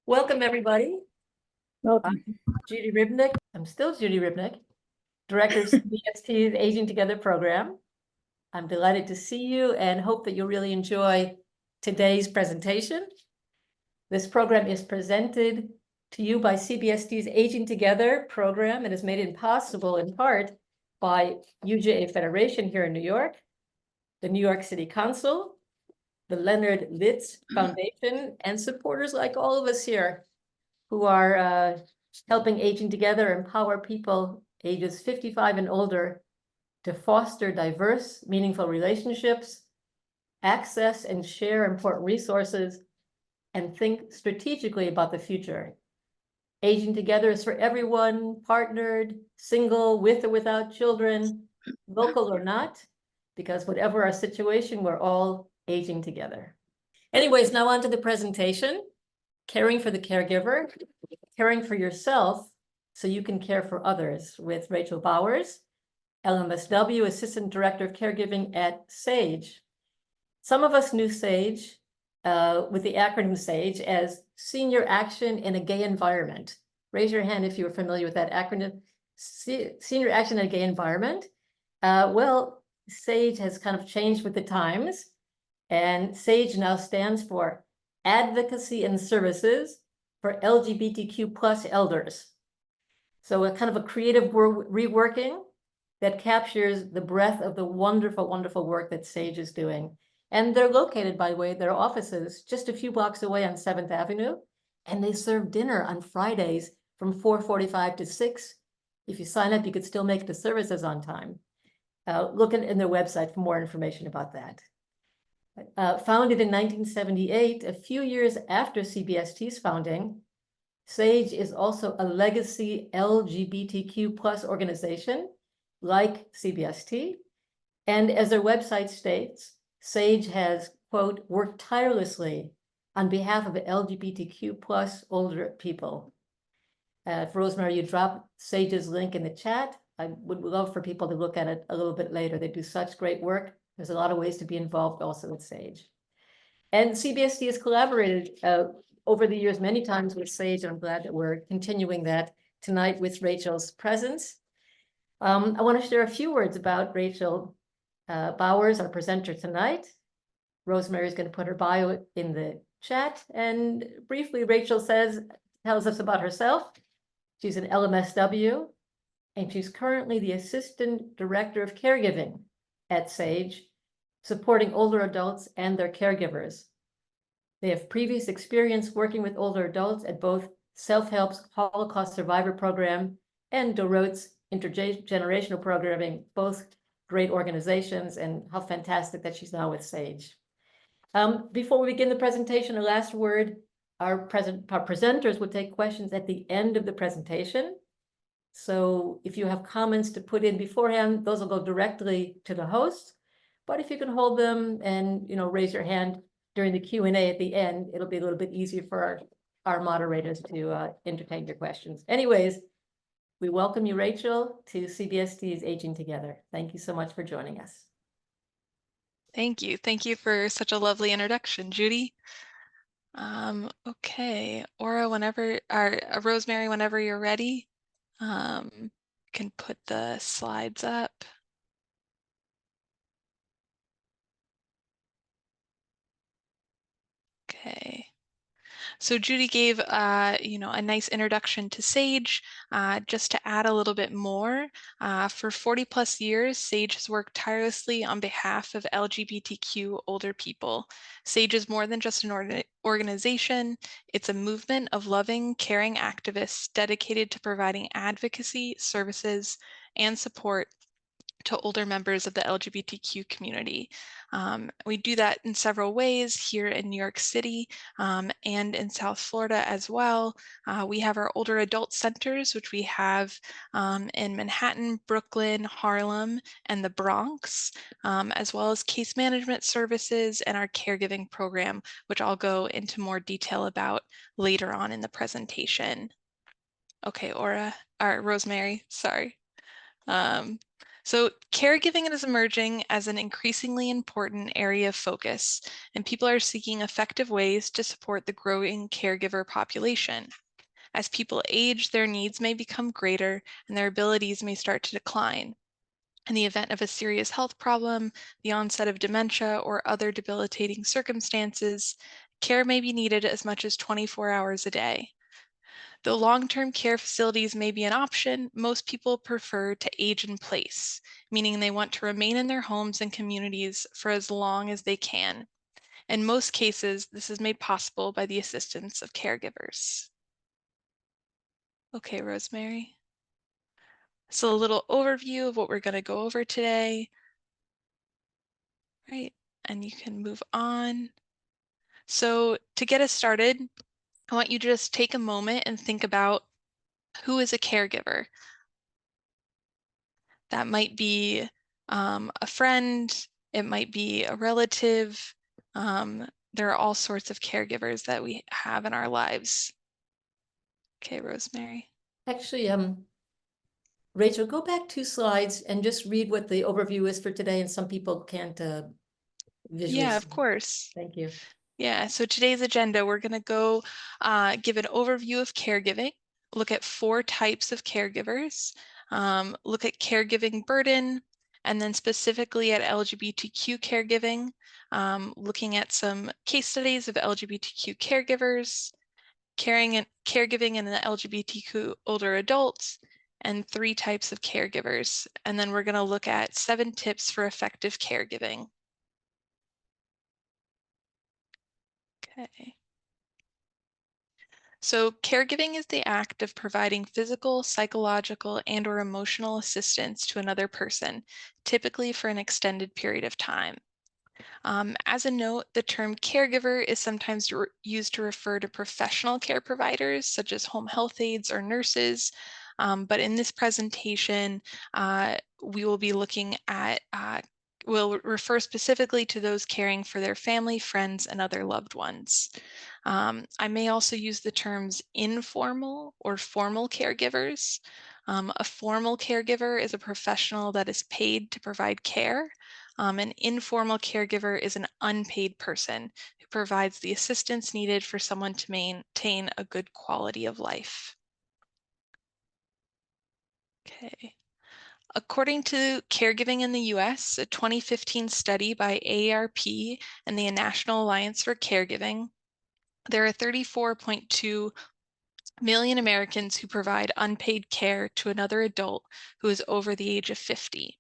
Welcome, everybody. Welcome. I'm Judy Ribnick. I'm still Judy Ribnick, Director of CBST's Aging Together program. I'm delighted to see you and hope that you'll really enjoy today's presentation. This program is presented to you by CBST's Aging Together program and is made possible in part by UJA Federation here in New York, the New York City Council, the Leonard Litz Foundation, and supporters like all of us here who are helping Aging Together empower people ages 55 and older to foster diverse, meaningful relationships, access and share important resources, and think strategically about the future. Aging Together is for everyone, partnered, single, with or without children, local or not, because whatever our situation, we're all aging together. Anyways, now on to the presentation. Caring for the caregiver, caring for yourself so you can care for others, with Rachel Bowers, LMSW, Assistant Director of Caregiving at SAGE. Some of us knew SAGE with the acronym SAGE as Senior Action in a Gay Environment. Raise your hand if you were familiar with that acronym, Senior Action in a Gay Environment. Well, SAGE has kind of changed with the times, and SAGE now stands for Advocacy and Services for LGBTQ plus elders. So a kind of a creative reworking that captures the breadth of the wonderful, wonderful work that SAGE is doing. And they're located, by the way, their offices just a few blocks away on 7th Avenue. And they serve dinner on Fridays from 4:45 to 6. If you sign up, you could still make the services on time. Look in their website for more information about that. Founded in 1978, a few years after CBST's founding, SAGE is also a legacy LGBTQ plus organization like CBST. And as their website states, SAGE has, quote, worked tirelessly on behalf of LGBTQ plus older people. If Rosemary, you drop SAGE's link in the chat, I would love for people to look at it a little bit later. They do such great work. There's a lot of ways to be involved also with SAGE. And CBST has collaborated over the years many times with SAGE, and I'm glad that we're continuing that tonight with Rachel's presence. I want to share a few words about Rachel Bowers, our presenter tonight. Rosemary is going to put her bio in the chat. And briefly, Rachel tells us about herself. She's an LMSW, and she's currently the Assistant Director of Caregiving at SAGE, supporting older adults and their caregivers. They have previous experience working with older adults at both Self-Help's Holocaust Survivor Program and Dorot's Intergenerational Programming, both great organizations, and how fantastic that she's now with SAGE. Before we begin the presentation, a last word. Our presenters will take questions at the end of the presentation. So if you have comments to put in beforehand, those will go directly to the host. But if you can hold them and raise your hand during the Q&A at the end, it'll be a little bit easier for our moderators to entertain your questions. Anyways, we welcome you, Rachel, to CBST's Aging Together. Thank you so much for joining us. Thank you. Thank you for such a lovely introduction, Judy. Okay, Aura, Rosemary, whenever you're ready, can put the slides up. Okay. So Judy gave, a nice introduction to SAGE. Just to add a little bit more, for 40 plus years, SAGE has worked tirelessly on behalf of LGBTQ older people. SAGE is more than just an organization. It's a movement of loving, caring activists dedicated to providing advocacy, services, and support to older members of the LGBTQ community. We do that in several ways here in New York City and in South Florida as well. We have our older adult centers, which we have in Manhattan, Brooklyn, Harlem, and the Bronx, as well as case management services and our caregiving program, which I'll go into more detail about later on in the presentation. Okay, Rosemary, sorry. So caregiving is emerging as an increasingly important area of focus, and people are seeking effective ways to support the growing caregiver population. As people age, their needs may become greater and their abilities may start to decline. In the event of a serious health problem, the onset of dementia, or other debilitating circumstances, care may be needed as much as 24 hours a day. Though long-term care facilities may be an option, most people prefer to age in place, meaning they want to remain in their homes and communities for as long as they can. In most cases, this is made possible by the assistance of caregivers. Okay, Rosemary. So a little overview of what we're going to go over today, right? And you can move on. So to get us started, I want you to just take a moment and think about who is a caregiver. That might be a friend, it might be a relative. There are all sorts of caregivers that we have in our lives. Okay, Rosemary. Actually, Rachel, go back 2 slides and just read what the overview is for today, and some people can't visually Yeah, see. of course. Thank you. Yeah, so today's agenda, we're going to go give an overview of caregiving, look at 4 types of caregivers, look at caregiving burden, and then specifically at LGBTQ caregiving, looking at some case studies of LGBTQ caregivers, caregiving in the LGBTQ older adults, and 3 types of caregivers. And then we're going to look at 7 tips for effective caregiving. Okay. So caregiving is the act of providing physical, psychological, and/or emotional assistance to another person, typically for an extended period of time. As a note, the term caregiver is sometimes used to refer to professional care providers, such as home health aides or nurses. But in this presentation, we will be looking at, we'll refer specifically to those caring for their family, friends, and other loved ones. I may also use the terms informal or formal caregivers. A formal caregiver is a professional that is paid to provide care. An informal caregiver is an unpaid person who provides the assistance needed for someone to maintain a good quality of life. Okay. According to Caregiving in the US, a 2015 study by AARP and the National Alliance for Caregiving, there are 34.2 million Americans who provide unpaid care to another adult who is over the age of 50.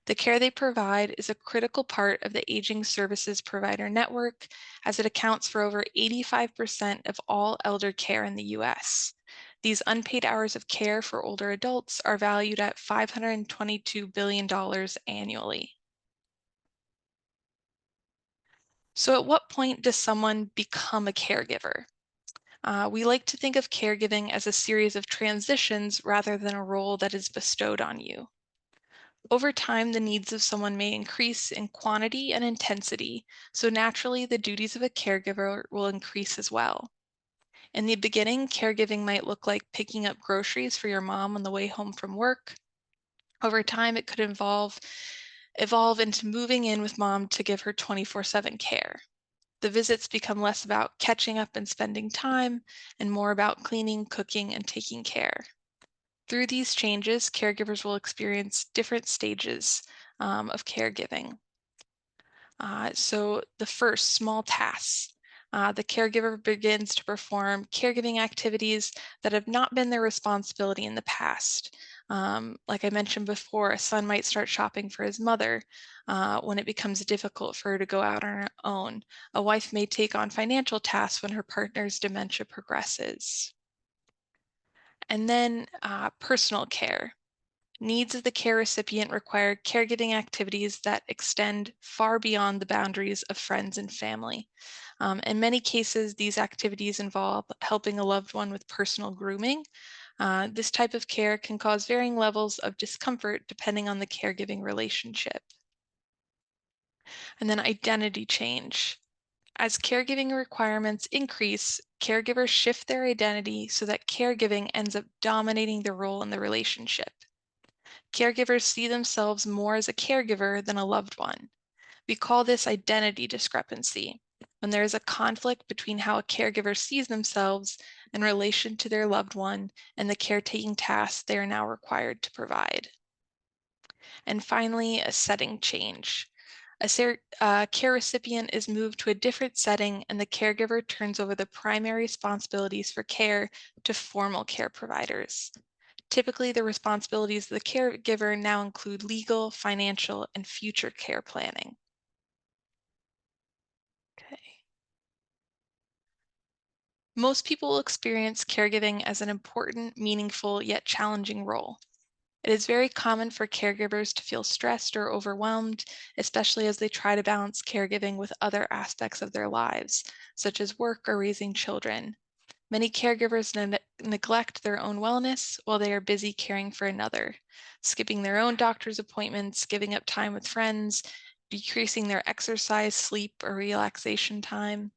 The care they provide is a critical part of the aging services provider network, as it accounts for over 85% of all elder care in the US. These unpaid hours of care for older adults are valued at $522 billion annually. So at what point does someone become a caregiver? We like to think of caregiving as a series of transitions rather than a role that is bestowed on you. Over time, the needs of someone may increase in quantity and intensity, so naturally the duties of a caregiver will increase as well. In the beginning, caregiving might look like picking up groceries for your mom on the way home from work. Over time, it could evolve into moving in with mom to give her 24/7 care. The visits become less about catching up and spending time and more about cleaning, cooking, and taking care. Through these changes, caregivers will experience different stages of caregiving. So the first, small tasks. The caregiver begins to perform caregiving activities that have not been their responsibility in the past. Like I mentioned before, a son might start shopping for his mother when it becomes difficult for her to go out on her own. A wife may take on financial tasks when her partner's dementia progresses. And then personal care. Needs of the care recipient require caregiving activities that extend far beyond the boundaries of friends and family. In many cases, these activities involve helping a loved one with personal grooming. This type of care can cause varying levels of discomfort depending on the caregiving relationship. And then identity change. As caregiving requirements increase, caregivers shift their identity so that caregiving ends up dominating their role in the relationship. Caregivers see themselves more as a caregiver than a loved one. We call this identity discrepancy, when there is a conflict between how a caregiver sees themselves in relation to their loved one and the caretaking tasks they are now required to provide. And finally, a setting change. A care recipient is moved to a different setting and the caregiver turns over the primary responsibilities for care to formal care providers. Typically, the responsibilities of the caregiver now include legal, financial, and future care planning. Okay. Most people will experience caregiving as an important, meaningful, yet challenging role. It is very common for caregivers to feel stressed or overwhelmed, especially as they try to balance caregiving with other aspects of their lives, such as work or raising children. Many caregivers neglect their own wellness while they are busy caring for another, skipping their own doctor's appointments, giving up time with friends, decreasing their exercise, sleep, or relaxation time.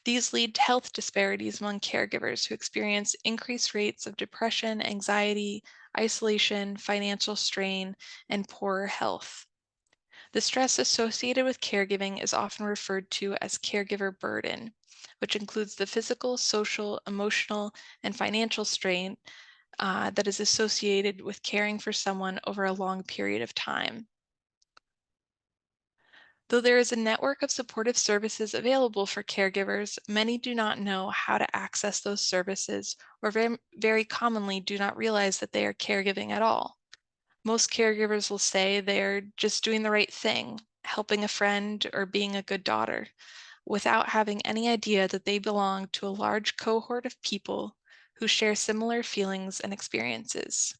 These lead to health disparities among caregivers who experience increased rates of depression, anxiety, isolation, financial strain, and poorer health. The stress associated with caregiving is often referred to as caregiver burden, which includes the physical, social, emotional, and financial strain that is associated with caring for someone over a long period of time. Though there is a network of supportive services available for caregivers, many do not know how to access those services or very commonly do not realize that they are caregiving at all. Most caregivers will say they're just doing the right thing, helping a friend or being a good daughter, without having any idea that they belong to a large cohort of people who share similar feelings and experiences.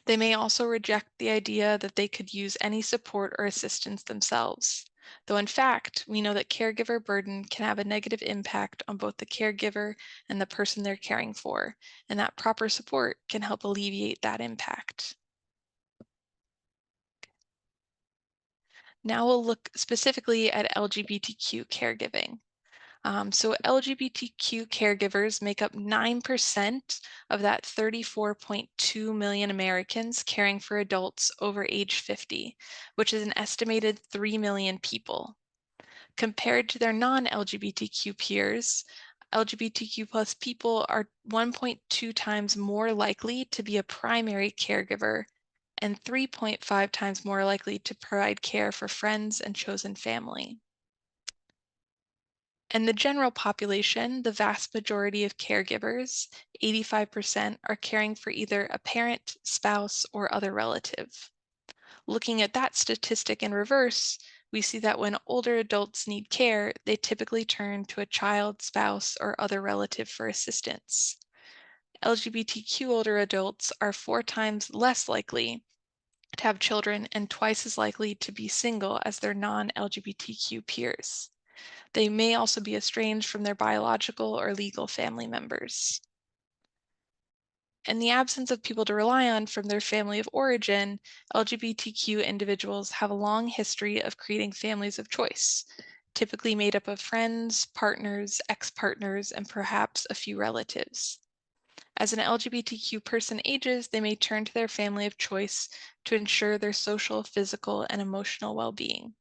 They may also reject the idea that they could use any support or assistance themselves, though in fact, we know that caregiver burden can have a negative impact on both the caregiver and the person they're caring for, and that proper support can help alleviate that impact. Now we'll look specifically at LGBTQ caregiving. So LGBTQ caregivers make up 9% of that 34.2 million Americans caring for adults over age 50, which is an estimated 3 million people. Compared to their non-LGBTQ peers, LGBTQ plus people are 1.2 times more likely to be a primary caregiver and 3.5 times more likely to provide care for friends and chosen family. In the general population, the vast majority of caregivers, 85%, are caring for either a parent, spouse, or other relative. Looking at that statistic in reverse, we see that when older adults need care, they typically turn to a child, spouse, or other relative for assistance. LGBTQ older adults are 4 times less likely to have children and twice as likely to be single as their non-LGBTQ peers. They may also be estranged from their biological or legal family members. In the absence of people to rely on from their family of origin, LGBTQ individuals have a long history of creating families of choice, typically made up of friends, partners, ex-partners, and perhaps a few relatives. As an LGBTQ person ages, they may turn to their family of choice to ensure their social, physical, and emotional well-being.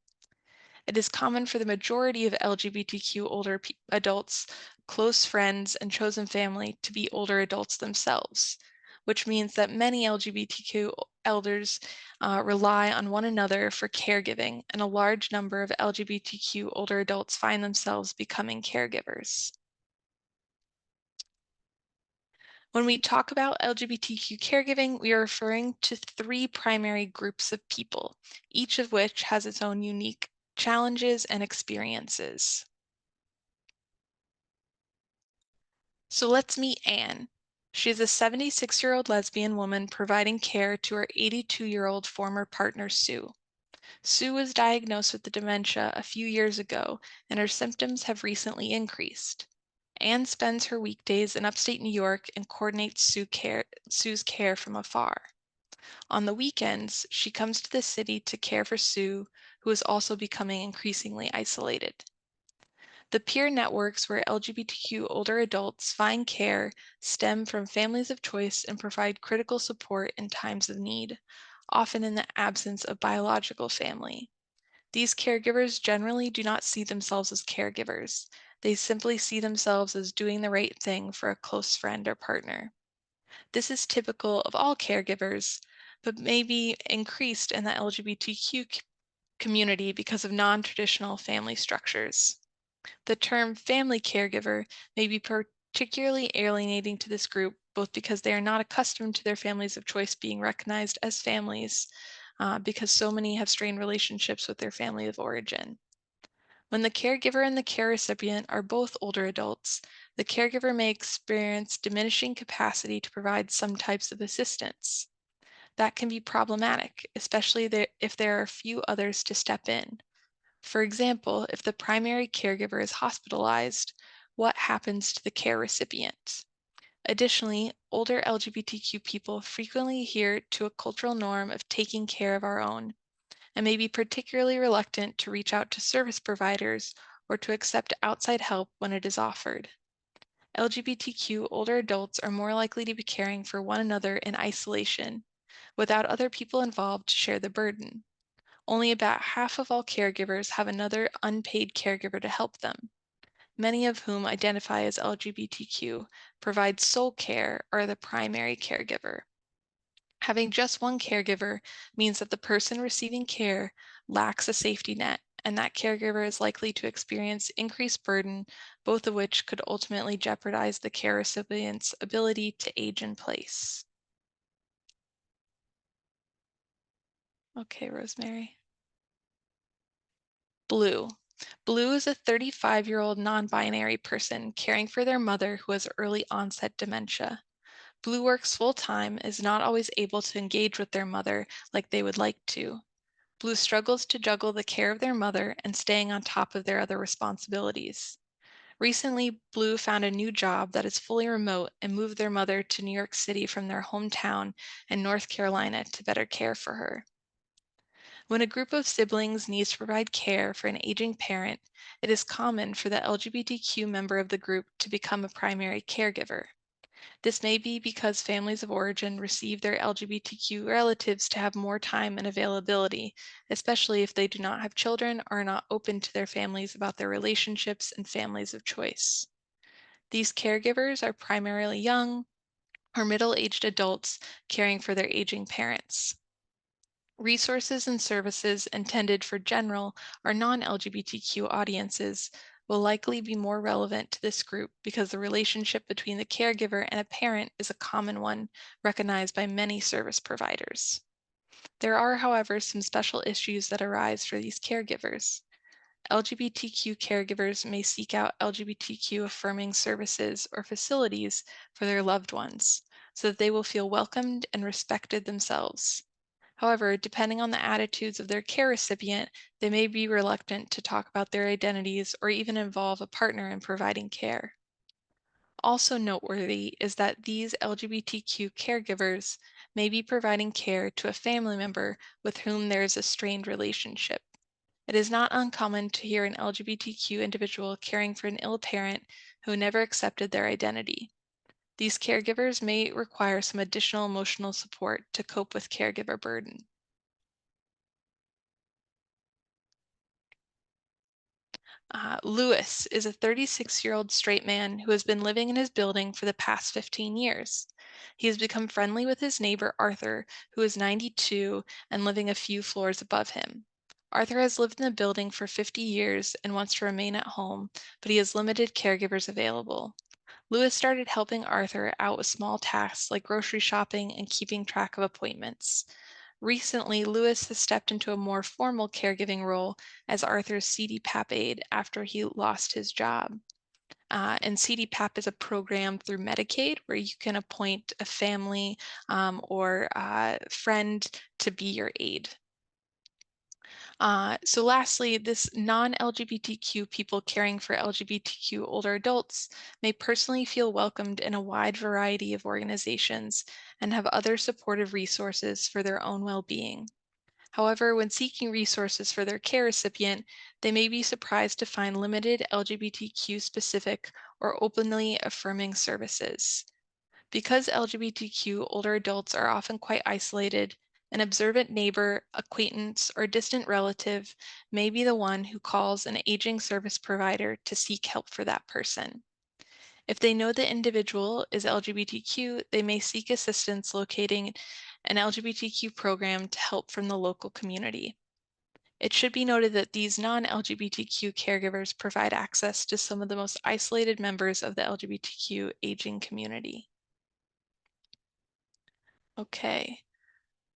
It is common for the majority of LGBTQ older adults, close friends, and chosen family to be older adults themselves, which means that many LGBTQ elders rely on one another for caregiving, and a large number of LGBTQ older adults find themselves becoming caregivers. When we talk about LGBTQ caregiving, we are referring to 3 primary groups of people, each of which has its own unique challenges and experiences. So let's meet Anne. She is a 76-year-old lesbian woman providing care to her 82-year-old former partner, Sue. Sue was diagnosed with the dementia a few years ago, and her symptoms have recently increased. Anne spends her weekdays in upstate New York and coordinates Sue's care from afar. On the weekends, she comes to the city to care for Sue, who is also becoming increasingly isolated. The peer networks where LGBTQ older adults find care stem from families of choice and provide critical support in times of need, often in the absence of biological family. These caregivers generally do not see themselves as caregivers. They simply see themselves as doing the right thing for a close friend or partner. This is typical of all caregivers, but may be increased in the LGBTQ community because of non-traditional family structures. The term family caregiver may be particularly alienating to this group, both because they are not accustomed to their families of choice being recognized as families, because so many have strained relationships with their family of origin. When the caregiver and the care recipient are both older adults, the caregiver may experience diminishing capacity to provide some types of assistance. That can be problematic, especially if there are few others to step in. For example, if the primary caregiver is hospitalized, what happens to the care recipient? Additionally, older LGBTQ people frequently adhere to a cultural norm of taking care of our own and may be particularly reluctant to reach out to service providers or to accept outside help when it is offered. LGBTQ older adults are more likely to be caring for one another in isolation, without other people involved to share the burden. Only about half of all caregivers have another unpaid caregiver to help them. Many of whom identify as LGBTQ, provide sole care, or are the primary caregiver. Having just one caregiver means that the person receiving care lacks a safety net, and that caregiver is likely to experience increased burden, both of which could ultimately jeopardize the care recipient's ability to age in place. Okay, Rosemary. Blue. Blue is a 35-year-old non-binary person caring for their mother who has early onset dementia. Blue works full-time, is not always able to engage with their mother like they would like to. Blue struggles to juggle the care of their mother and staying on top of their other responsibilities. Recently, Blue found a new job that is fully remote and moved their mother to New York City from their hometown in North Carolina to better care for her. When a group of siblings needs to provide care for an aging parent, it is common for the LGBTQ member of the group to become a primary caregiver. This may be because families of origin receive their LGBTQ relatives to have more time and availability, especially if they do not have children or are not open to their families about their relationships and families of choice. These caregivers are primarily young or middle-aged adults caring for their aging parents. Resources and services intended for general or non-LGBTQ audiences will likely be more relevant to this group because the relationship between the caregiver and a parent is a common one recognized by many service providers. There are, however, some special issues that arise for these caregivers. LGBTQ caregivers may seek out LGBTQ affirming services or facilities for their loved ones so that they will feel welcomed and respected themselves. However, depending on the attitudes of their care recipient, they may be reluctant to talk about their identities or even involve a partner in providing care. Also noteworthy is that these LGBTQ caregivers may be providing care to a family member with whom there is a strained relationship. It is not uncommon to hear an LGBTQ individual caring for an ill parent who never accepted their identity. These caregivers may require some additional emotional support to cope with caregiver burden. Lewis is a 36-year-old straight man who has been living in his building for the past 15 years. He has become friendly with his neighbor Arthur, who is 92 and living a few floors above him. Arthur has lived in the building for 50 years and wants to remain at home, but he has limited caregivers available. Lewis started helping Arthur out with small tasks like grocery shopping and keeping track of appointments. Recently, Lewis has stepped into a more formal caregiving role as Arthur's CDPAP aide after he lost his job. And CDPAP is a program through Medicaid where you can appoint a family or friend to be your aide. So lastly, this non-LGBTQ people caring for LGBTQ older adults may personally feel welcomed in a wide variety of organizations and have other supportive resources for their own well-being. However, when seeking resources for their care recipient, they may be surprised to find limited LGBTQ specific or openly affirming services. Because LGBTQ older adults are often quite isolated, an observant neighbor, acquaintance, or distant relative may be the one who calls an aging service provider to seek help for that person. If they know the individual is LGBTQ, they may seek assistance locating an LGBTQ program to help from the local community. It should be noted that these non-LGBTQ caregivers provide access to some of the most isolated members of the LGBTQ aging community. Okay,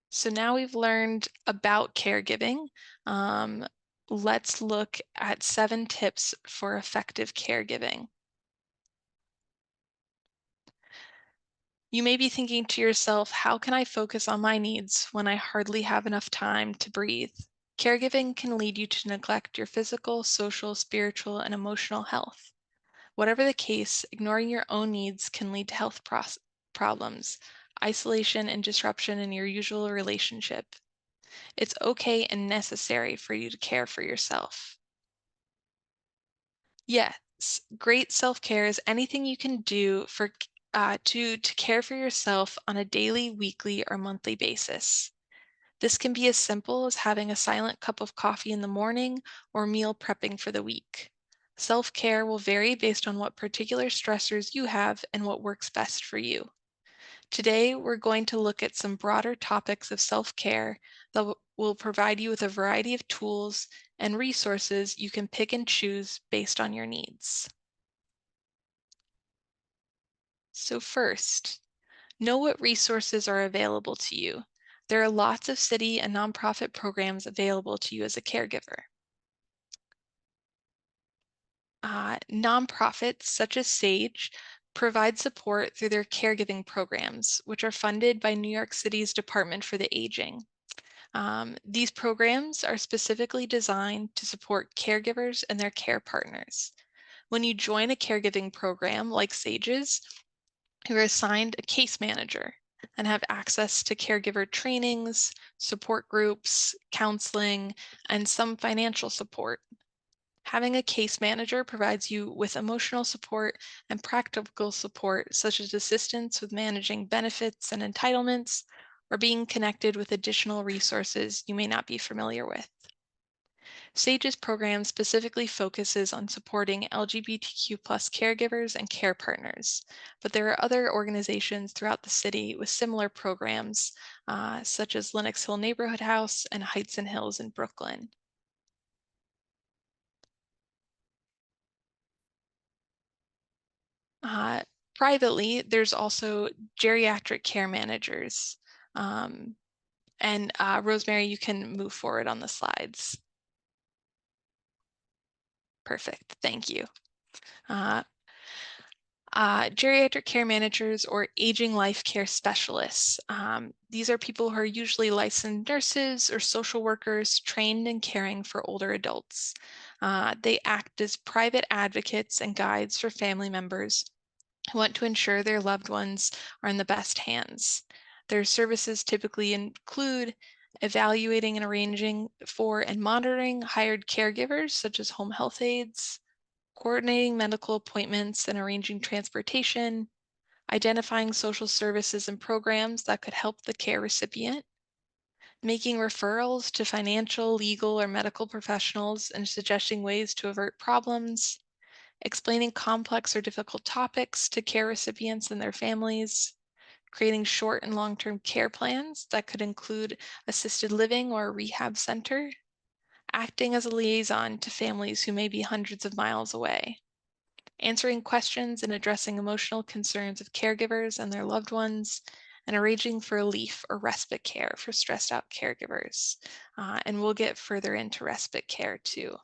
so now we've learned about caregiving. Um, let's look at 7 tips for effective caregiving. You may be thinking to yourself, how can I focus on my needs when I hardly have enough time to breathe? Caregiving can lead you to neglect your physical, social, spiritual, and emotional health. Whatever the case, ignoring your own needs can lead to health problems, isolation, and disruption in your usual relationship. It's okay and necessary for you to care for yourself. Yes, great self-care is anything you can do to care for yourself on a daily, weekly, or monthly basis. This can be as simple as having a silent cup of coffee in the morning or meal prepping for the week. Self-care will vary based on what particular stressors you have and what works best for you. Today, we're going to look at some broader topics of self-care that will provide you with a variety of tools and resources you can pick and choose based on your needs. So first, know what resources are available to you. There are lots of city and nonprofit programs available to you as a caregiver. Nonprofits such as SAGE provide support through their caregiving programs, which are funded by New York City's Department for the Aging. These programs are specifically designed to support caregivers and their care partners. When you join a caregiving program like SAGE's, you're assigned a case manager and have access to caregiver trainings, support groups, counseling, and some financial support. Having a case manager provides you with emotional support and practical support, such as assistance with managing benefits and entitlements, or being connected with additional resources you may not be familiar with. SAGE's program specifically focuses on supporting LGBTQ plus caregivers and care partners, but there are other organizations throughout the city with similar programs, such as Lenox Hill Neighborhood House and Heights and Hills in Brooklyn. Uh, Privately, there's also geriatric care managers. Um, and Rosemary, you can move forward on the slides. Perfect, thank you. Uh, Geriatric care managers or aging life care specialists. These are people who are usually licensed nurses or social workers trained in caring for older adults. They act as private advocates and guides for family members who want to ensure their loved ones are in the best hands. Their services typically include evaluating and arranging for and monitoring hired caregivers, such as home health aides, coordinating medical appointments and arranging transportation, identifying social services and programs that could help the care recipient, making referrals to financial, legal, or medical professionals and suggesting ways to avert problems, explaining complex or difficult topics to care recipients and their families, creating short and long-term care plans that could include assisted living or a rehab center, acting as a liaison to families who may be hundreds of miles away, answering questions and addressing emotional concerns of caregivers and their loved ones, and arranging for relief or respite care for stressed out caregivers. And we'll get further into respite care too.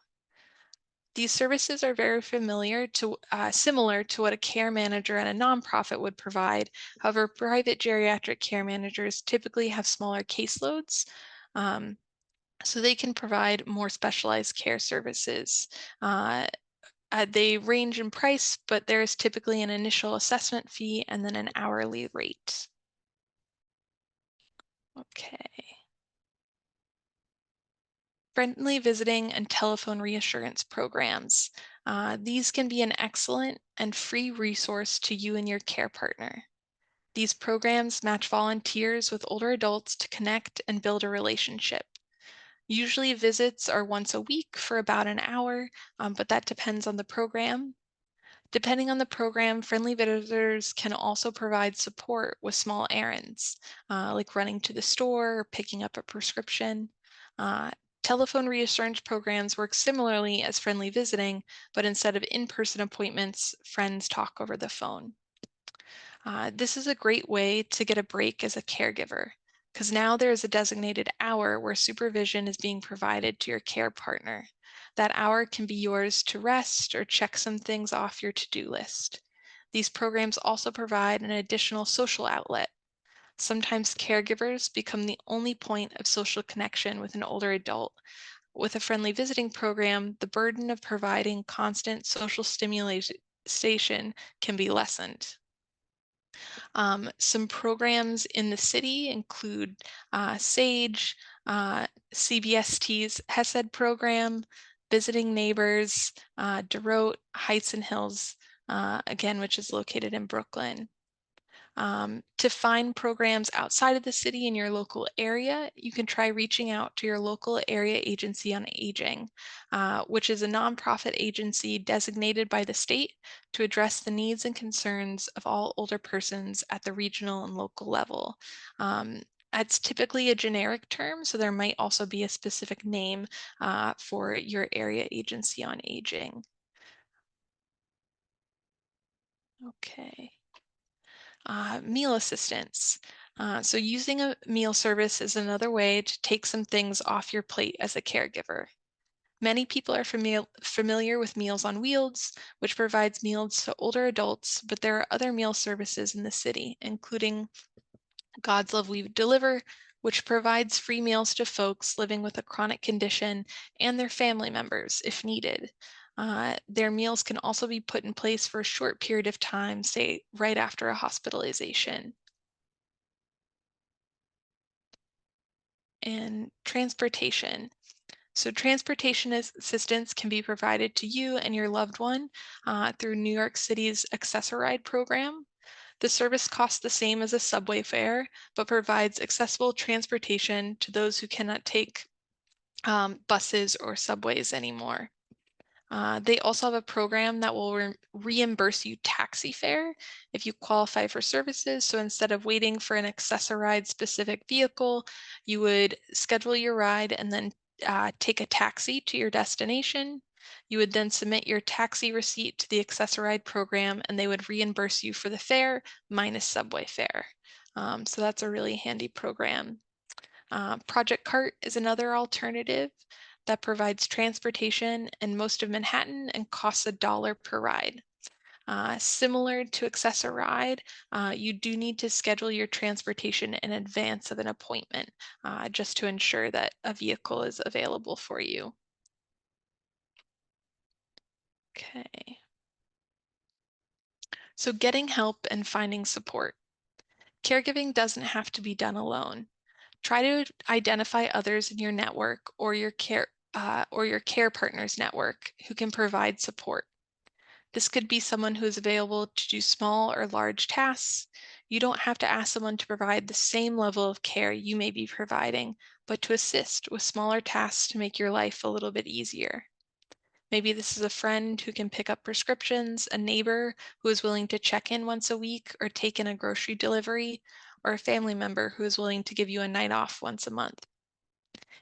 These services are very similar to what a care manager and a nonprofit would provide. However, private geriatric care managers typically have smaller caseloads, um, so they can provide more specialized care services. They range in price, but there is typically an initial assessment fee and then an hourly rate. Okay. Friendly visiting and telephone reassurance programs. These can be an excellent and free resource to you and your care partner. These programs match volunteers with older adults to connect and build a relationship. Usually visits are once a week for about an hour, but that depends on the program. Depending on the program, friendly visitors can also provide support with small errands, like running to the store or picking up a prescription. Uh, Telephone reassurance programs work similarly as friendly visiting, but instead of in-person appointments, friends talk over the phone. This is a great way to get a break as a caregiver, because now there is a designated hour where supervision is being provided to your care partner. That hour can be yours to rest or check some things off your to-do list. These programs also provide an additional social outlet. Sometimes caregivers become the only point of social connection with an older adult. With a friendly visiting program, the burden of providing constant social stimulation can be lessened. Some programs in the city include SAGE, CBST's HESED program, Visiting Neighbors, DeRote, Heights and Hills, again, which is located in Brooklyn. To find programs outside of the city in your local area, you can try reaching out to your local area agency on aging, which is a nonprofit agency designated by the state to address the needs and concerns of all older persons at the regional and local level. It's typically a generic term, so there might also be a specific name for your area agency on aging. Okay. Meal assistance. So using a meal service is another way to take some things off your plate as a caregiver. Many people are familiar with Meals on Wheels, which provides meals to older adults, but there are other meal services in the city, including God's Love We Deliver, which provides free meals to folks living with a chronic condition and their family members if needed. Their meals can also be put in place for a short period of time, say right after a hospitalization. And transportation. So transportation assistance can be provided to you and your loved one through New York City's Access-a-Ride program. The service costs the same as a subway fare, but provides accessible transportation to those who cannot take buses or subways anymore. They also have a program that will reimburse you taxi fare if you qualify for services. So instead of waiting for an Access-a-Ride specific vehicle, you would schedule your ride and then take a taxi to your destination. You would then submit your taxi receipt to the Access-a-Ride program, and they would reimburse you for the fare minus subway fare. So that's a really handy program. Project Cart is another alternative that provides transportation in most of Manhattan and costs $1 per ride. Similar to Access-a-Ride, you do need to schedule your transportation in advance of an appointment just to ensure that a vehicle is available for you. Okay. So getting help and finding support. Caregiving doesn't have to be done alone. Try to identify others in your network or your care partner's network who can provide support. This could be someone who is available to do small or large tasks. You don't have to ask someone to provide the same level of care you may be providing, but to assist with smaller tasks to make your life a little bit easier. Maybe this is a friend who can pick up prescriptions, a neighbor who is willing to check in once a week or take in a grocery delivery, or a family member who is willing to give you a night off once a month.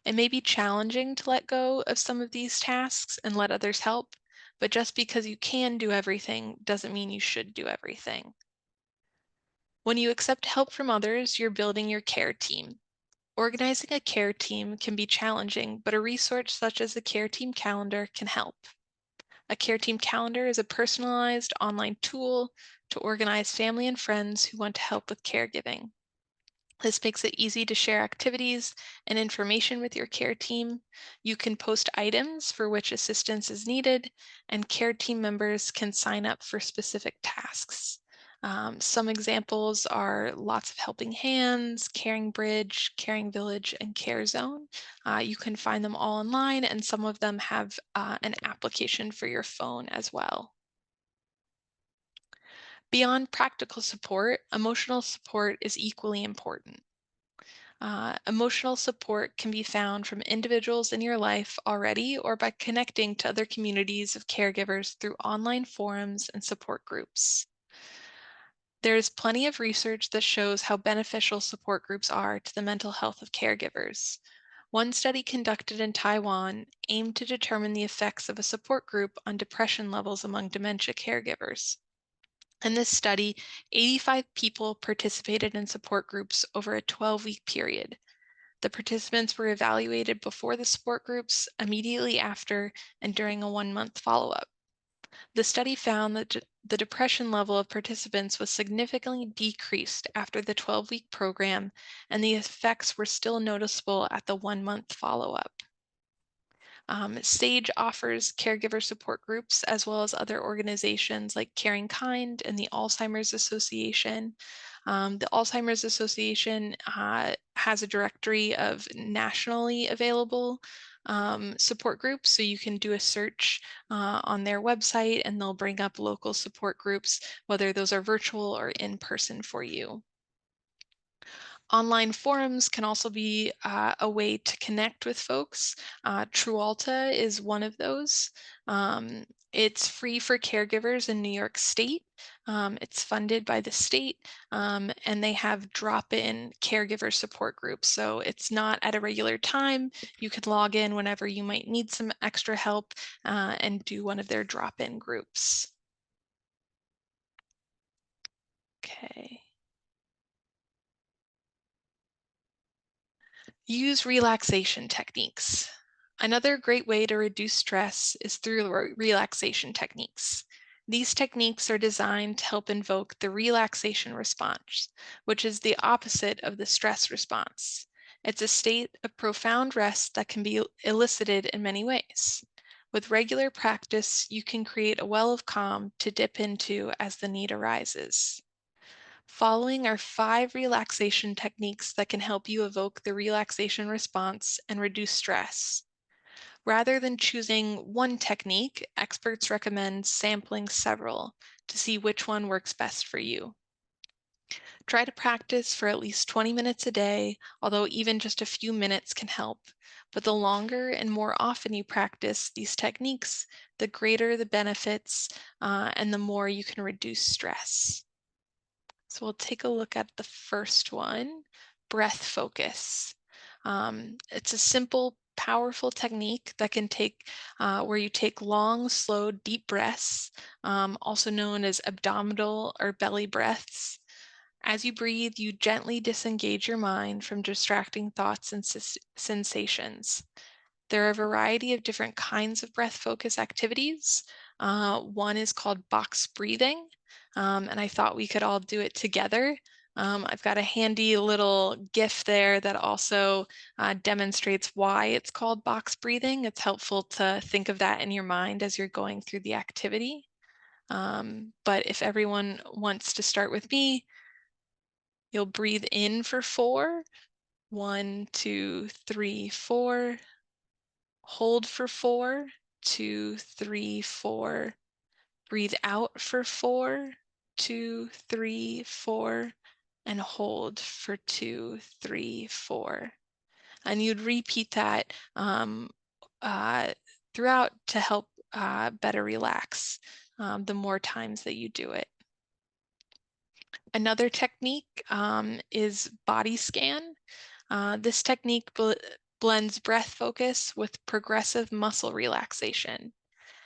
It may be challenging to let go of some of these tasks and let others help, but just because you can do everything doesn't mean you should do everything. When you accept help from others, you're building your care team. Organizing a care team can be challenging, but a resource such as the Care Team Calendar can help. A Care Team Calendar is a personalized online tool to organize family and friends who want to help with caregiving. This makes it easy to share activities and information with your care team. You can post items for which assistance is needed, and care team members can sign up for specific tasks. Some examples are Lots of Helping Hands, Caring Bridge, Caring Village, and Care Zone. You can find them all online, and some of them have an application for your phone as well. Beyond practical support, emotional support is equally important. Emotional support can be found from individuals in your life already or by connecting to other communities of caregivers through online forums and support groups. There is plenty of research that shows how beneficial support groups are to the mental health of caregivers. One study conducted in Taiwan aimed to determine the effects of a support group on depression levels among dementia caregivers. In this study, 85 people participated in support groups over a 12-week period. The participants were evaluated before the support groups, immediately after, and during a 1-month follow-up. The study found that the depression level of participants was significantly decreased after the 12-week program, and the effects were still noticeable at the 1-month follow-up. SAGE offers caregiver support groups as well as other organizations like Caring Kind and the Alzheimer's Association. The Alzheimer's Association has a directory of nationally available support groups, so you can do a search on their website and they'll bring up local support groups, whether those are virtual or in person for you. Online forums can also be a way to connect with folks. Trualta is one of those. It's free for caregivers in New York State. It's funded by the state, and they have drop-in caregiver support groups. So it's not at a regular time. You can log in whenever you might need some extra help and do one of their drop-in groups. Okay. Use relaxation techniques. Another great way to reduce stress is through relaxation techniques. These techniques are designed to help invoke the relaxation response, which is the opposite of the stress response. It's a state of profound rest that can be elicited in many ways. With regular practice, you can create a well of calm to dip into as the need arises. Following are 5 relaxation techniques that can help you evoke the relaxation response and reduce stress. Rather than choosing one technique, experts recommend sampling several to see which one works best for you. Try to practice for at least 20 minutes a day, although even just a few minutes can help. But the longer and more often you practice these techniques, the greater the benefits and the more you can reduce stress. So we'll take a look at the first one, breath focus. It's a simple, powerful technique that can take, where you take long, slow, deep breaths, also known as abdominal or belly breaths. As you breathe, you gently disengage your mind from distracting thoughts and sensations. There are a variety of different kinds of breath focus activities. One is called box breathing, and I thought we could all do it together. I've got a handy little GIF there that also demonstrates why it's called box breathing. It's helpful to think of that in your mind as you're going through the activity. But if everyone wants to start with me, you'll breathe in for 4. 1, 2, 3, 4. Hold for 4, 2, 3, 4. Breathe out for 4, 2, 3, 4, and hold for 2, 3, 4. And you'd repeat that uh, throughout to help better relax the more times that you do it. Another technique is body scan. This technique blends breath focus with progressive muscle relaxation.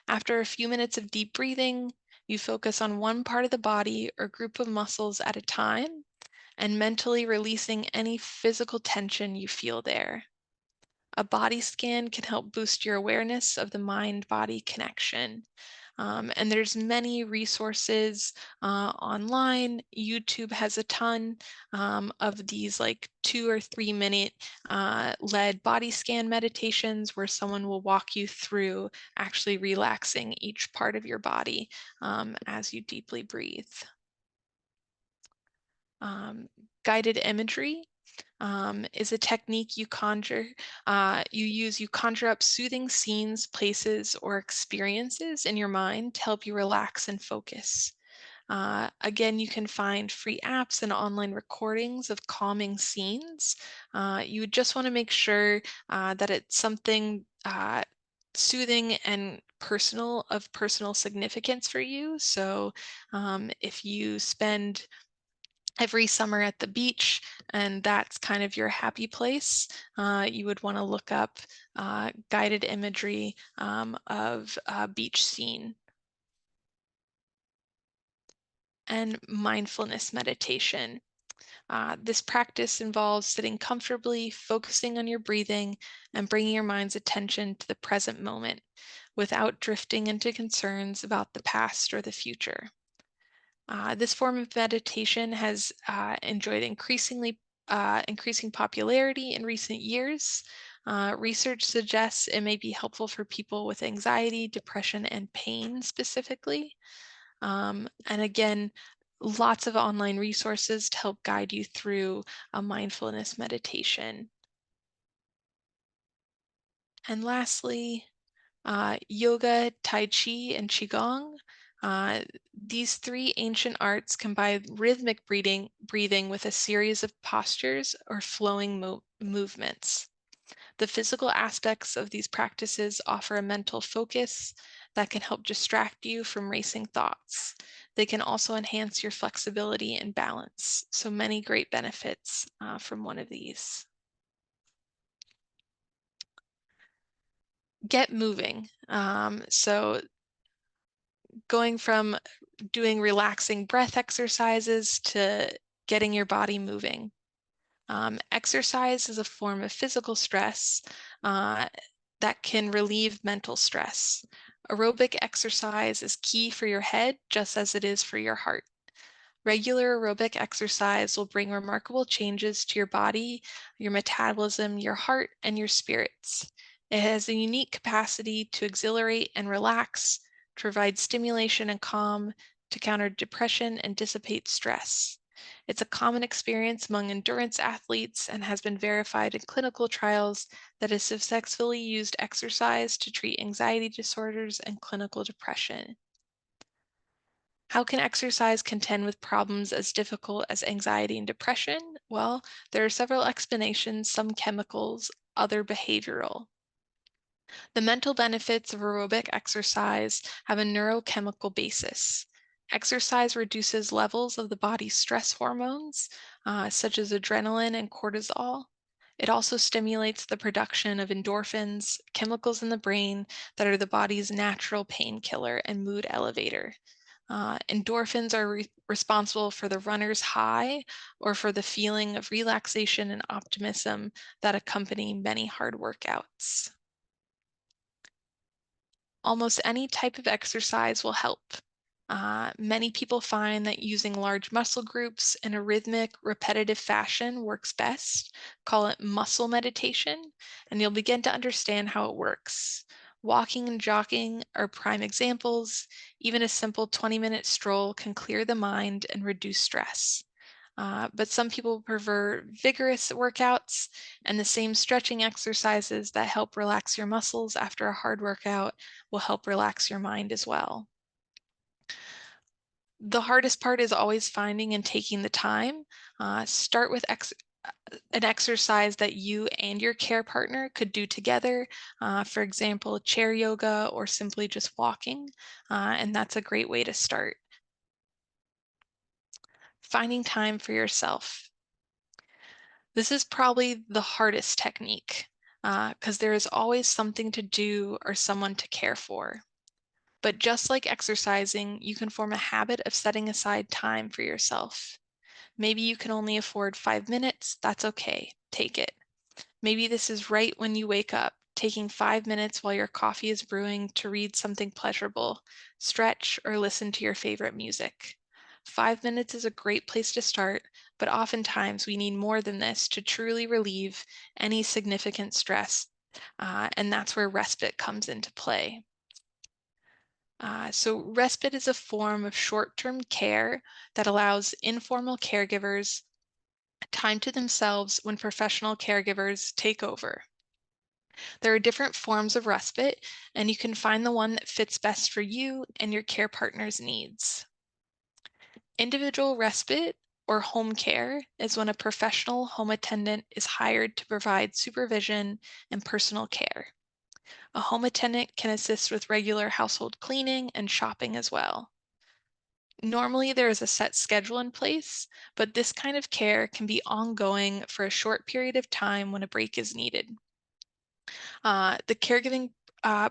After a few minutes of deep breathing, you focus on one part of the body or group of muscles at a time and mentally releasing any physical tension you feel there. A body scan can help boost your awareness of the mind-body connection. And there's many resources online. YouTube has a ton of these like 2 or 3 minute led body scan meditations where someone will walk you through actually relaxing each part of your body as you deeply breathe. Um, Guided imagery is a technique you conjure up soothing scenes, places, or experiences in your mind to help you relax and focus. Again, you can find free apps and online recordings of calming scenes. You would just want to make sure that it's something soothing and personal significance for you. So if you spend every summer at the beach and that's kind of your happy place, you would want to look up guided imagery of a beach scene. And mindfulness meditation. This practice involves sitting comfortably, focusing on your breathing, and bringing your mind's attention to the present moment without drifting into concerns about the past or the future. This form of meditation has enjoyed increasing popularity in recent years. Research suggests it may be helpful for people with anxiety, depression, and pain specifically. And again, lots of online resources to help guide you through a mindfulness meditation. And lastly, yoga, Tai Chi, and Qigong. Uh, these three ancient arts combine rhythmic breathing with a series of postures or flowing movements. The physical aspects of these practices offer a mental focus that can help distract you from racing thoughts. They can also enhance your flexibility and balance. So many great benefits from one of these. Get moving. So going from doing relaxing breath exercises to getting your body moving. Exercise is a form of physical stress uh, that can relieve mental stress. Aerobic exercise is key for your head, just as it is for your heart. Regular aerobic exercise will bring remarkable changes to your body, your metabolism, your heart, and your spirits. It has a unique capacity to exhilarate and relax, to provide stimulation and calm, to counter depression and dissipate stress. It's a common experience among endurance athletes and has been verified in clinical trials that has successfully used exercise to treat anxiety disorders and clinical depression. How can exercise contend with problems as difficult as anxiety and depression? Well, there are several explanations, some chemicals, other behavioral. The mental benefits of aerobic exercise have a neurochemical basis. Exercise reduces levels of the body's stress hormones, such as adrenaline and cortisol. It also stimulates the production of endorphins, chemicals in the brain that are the body's natural painkiller and mood elevator. Endorphins are responsible for the runner's high or for the feeling of relaxation and optimism that accompany many hard workouts. Almost any type of exercise will help. Many people find that using large muscle groups in a rhythmic, repetitive fashion works best. Call it muscle meditation, and you'll begin to understand how it works. Walking and jogging are prime examples. Even a simple 20-minute stroll can clear the mind and reduce stress. But some people prefer vigorous workouts, and the same stretching exercises that help relax your muscles after a hard workout will help relax your mind as well. The hardest part is always finding and taking the time. Start with an exercise that you and your care partner could do together. For example, chair yoga or simply just walking. And that's a great way to start. Finding time for yourself. This is probably the hardest technique because there is always something to do or someone to care for. But just like exercising, you can form a habit of setting aside time for yourself. Maybe you can only afford 5 minutes. That's okay. Take it. Maybe this is right when you wake up, taking 5 minutes while your coffee is brewing to read something pleasurable, stretch, or listen to your favorite music. 5 minutes is a great place to start, but oftentimes we need more than this to truly relieve any significant stress, and that's where respite comes into play. So respite is a form of short-term care that allows informal caregivers time to themselves when professional caregivers take over. There are different forms of respite, and you can find the one that fits best for you and your care partner's needs. Individual respite or home care is when a professional home attendant is hired to provide supervision and personal care. A home attendant can assist with regular household cleaning and shopping as well. Normally, there is a set schedule in place, but this kind of care can be ongoing for a short period of time when a break is needed. The caregiving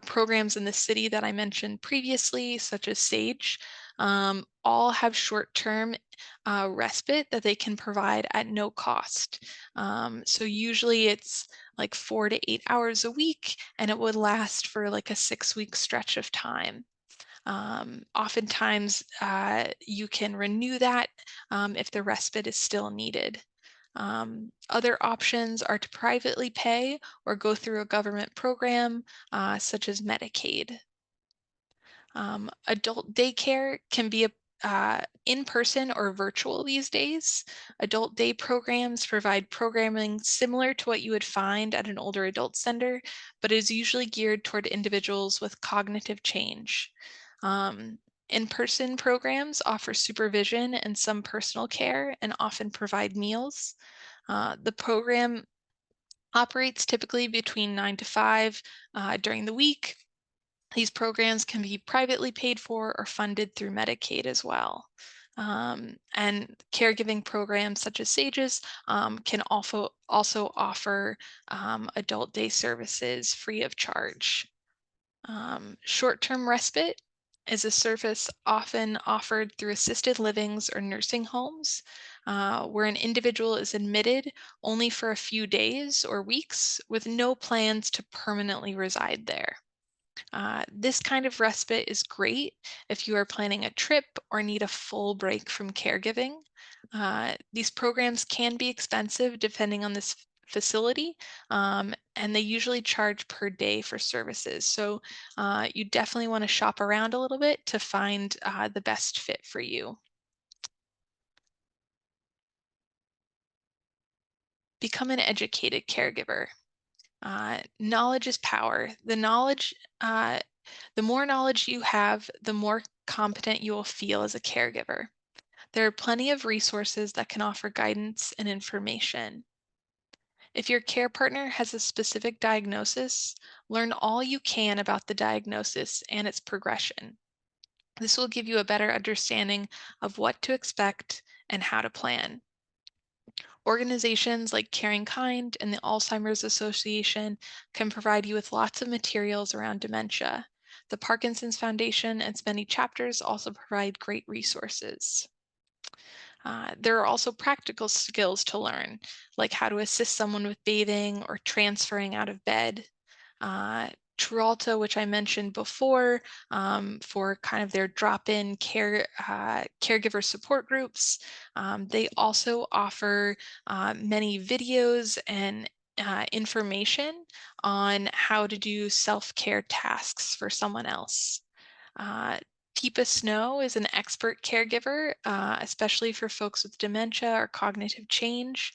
programs in the city that I mentioned previously, such as SAGE, all have short-term respite that they can provide at no cost. So usually it's like 4 to 8 hours a week, and it would last for like a 6-week stretch of time. Oftentimes, you can renew that if the respite is still needed. Other options are to privately pay or go through a government program such as Medicaid. Adult daycare can be in person or virtual these days. Adult day programs provide programming similar to what you would find at an older adult center, but is usually geared toward individuals with cognitive change. Um, In-person programs offer supervision and some personal care and often provide meals. The program operates typically between 9 to 5 during the week. These programs can be privately paid for or funded through Medicaid as well. And caregiving programs such as SAGES can also offer adult day services free of charge. Short-term respite is a service often offered through assisted livings or nursing homes, where an individual is admitted only for a few days or weeks with no plans to permanently reside there. This kind of respite is great if you are planning a trip or need a full break from caregiving. These programs can be expensive depending on this facility, and they usually charge per day for services. So you definitely want to shop around a little bit to find the best fit for you. Become an educated caregiver. Knowledge is power. The more knowledge you have, the more competent you will feel as a caregiver. There are plenty of resources that can offer guidance and information. If your care partner has a specific diagnosis, learn all you can about the diagnosis and its progression. This will give you a better understanding of what to expect and how to plan. Organizations like Caring Kind and the Alzheimer's Association can provide you with lots of materials around dementia. The Parkinson's Foundation and its many chapters also provide great resources. There are also practical skills to learn, like how to assist someone with bathing or transferring out of bed. Uh, Tralta, which I mentioned before, for kind of their drop-in caregiver support groups. They also offer many videos and information on how to do self-care tasks for someone else. Uh, Teepa Snow is an expert caregiver, especially for folks with dementia or cognitive change.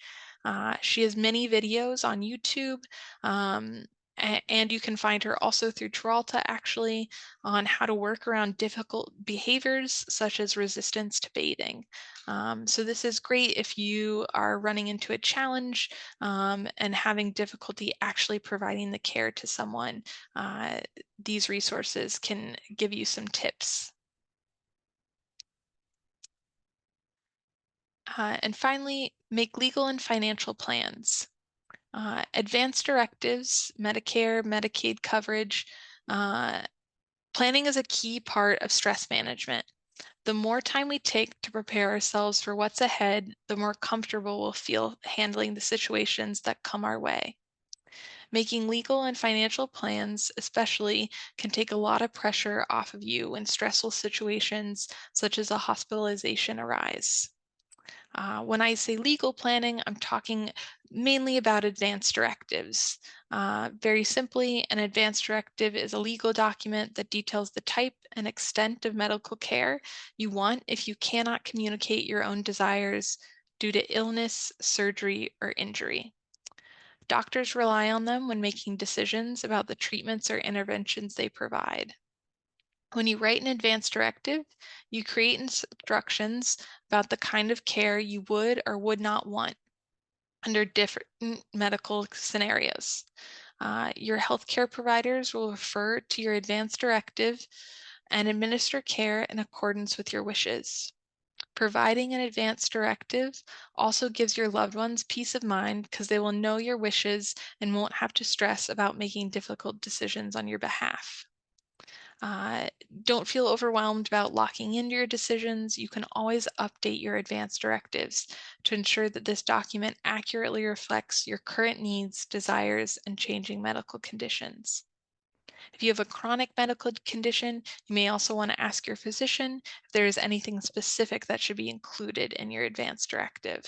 She has many videos on YouTube, um, and you can find her also through Tralta actually on how to work around difficult behaviors such as resistance to bathing. So this is great if you are running into a challenge and having difficulty actually providing the care to someone. These resources can give you some tips. And finally, make legal and financial plans. Advanced directives, Medicare, Medicaid coverage. Uh, Planning is a key part of stress management. The more time we take to prepare ourselves for what's ahead, the more comfortable we'll feel handling the situations that come our way. Making legal and financial plans, especially, can take a lot of pressure off of you when stressful situations such as a hospitalization arise. When I say legal planning, I'm talking mainly about advance directives. Very simply, an advance directive is a legal document that details the type and extent of medical care you want if you cannot communicate your own desires due to illness, surgery, or injury. Doctors rely on them when making decisions about the treatments or interventions they provide. When you write an advance directive, you create instructions about the kind of care you would or would not want under different medical scenarios. Your healthcare providers will refer to your advance directive and administer care in accordance with your wishes. Providing an advance directive also gives your loved ones peace of mind because they will know your wishes and won't have to stress about making difficult decisions on your behalf. Uh, don't feel overwhelmed about locking into your decisions. You can always update your advance directives to ensure that this document accurately reflects your current needs, desires, and changing medical conditions. If you have a chronic medical condition, you may also want to ask your physician if there is anything specific that should be included in your advance directive.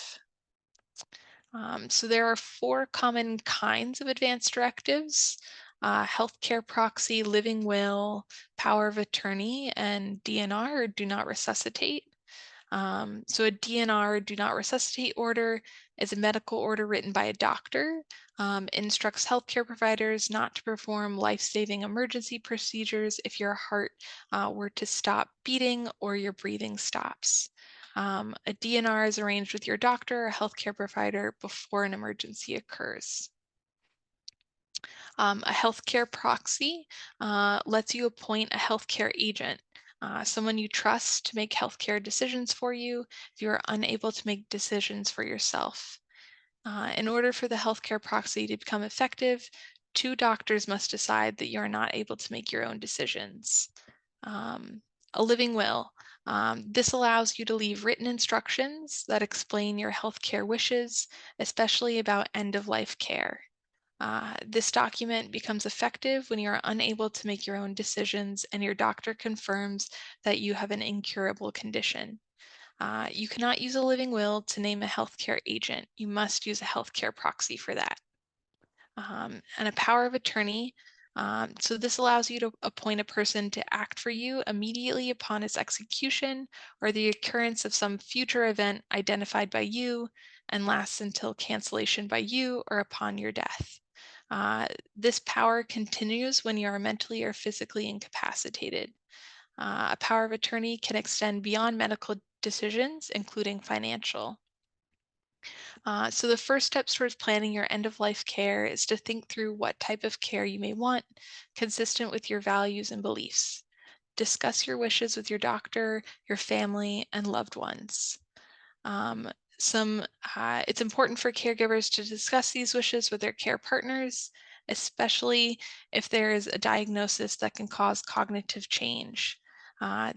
So there are 4 common kinds of advance directives: healthcare proxy, living will, power of attorney, and DNR, or do not resuscitate. So a DNR, do not resuscitate order, is a medical order written by a doctor, instructs healthcare providers not to perform life-saving emergency procedures if your heart were to stop beating or your breathing stops. A DNR is arranged with your doctor or healthcare provider before an emergency occurs. A healthcare proxy lets you appoint a healthcare agent, someone you trust to make healthcare decisions for you if you are unable to make decisions for yourself. In order for the healthcare proxy to become effective, 2 doctors must decide that you are not able to make your own decisions. Um, a living will. This allows you to leave written instructions that explain your healthcare wishes, especially about end-of-life care. This document becomes effective when you are unable to make your own decisions and your doctor confirms that you have an incurable condition. You cannot use a living will to name a healthcare agent. You must use a healthcare proxy for that. And a power of attorney. So this allows you to appoint a person to act for you immediately upon its execution or the occurrence of some future event identified by you and lasts until cancellation by you or upon your death. This power continues when you are mentally or physically incapacitated. A power of attorney can extend beyond medical decisions, including financial. So the first steps towards planning your end-of-life care is to think through what type of care you may want, consistent with your values and beliefs. Discuss your wishes with your doctor, your family, and loved ones. Um, it's important for caregivers to discuss these wishes with their care partners, especially if there is a diagnosis that can cause cognitive change.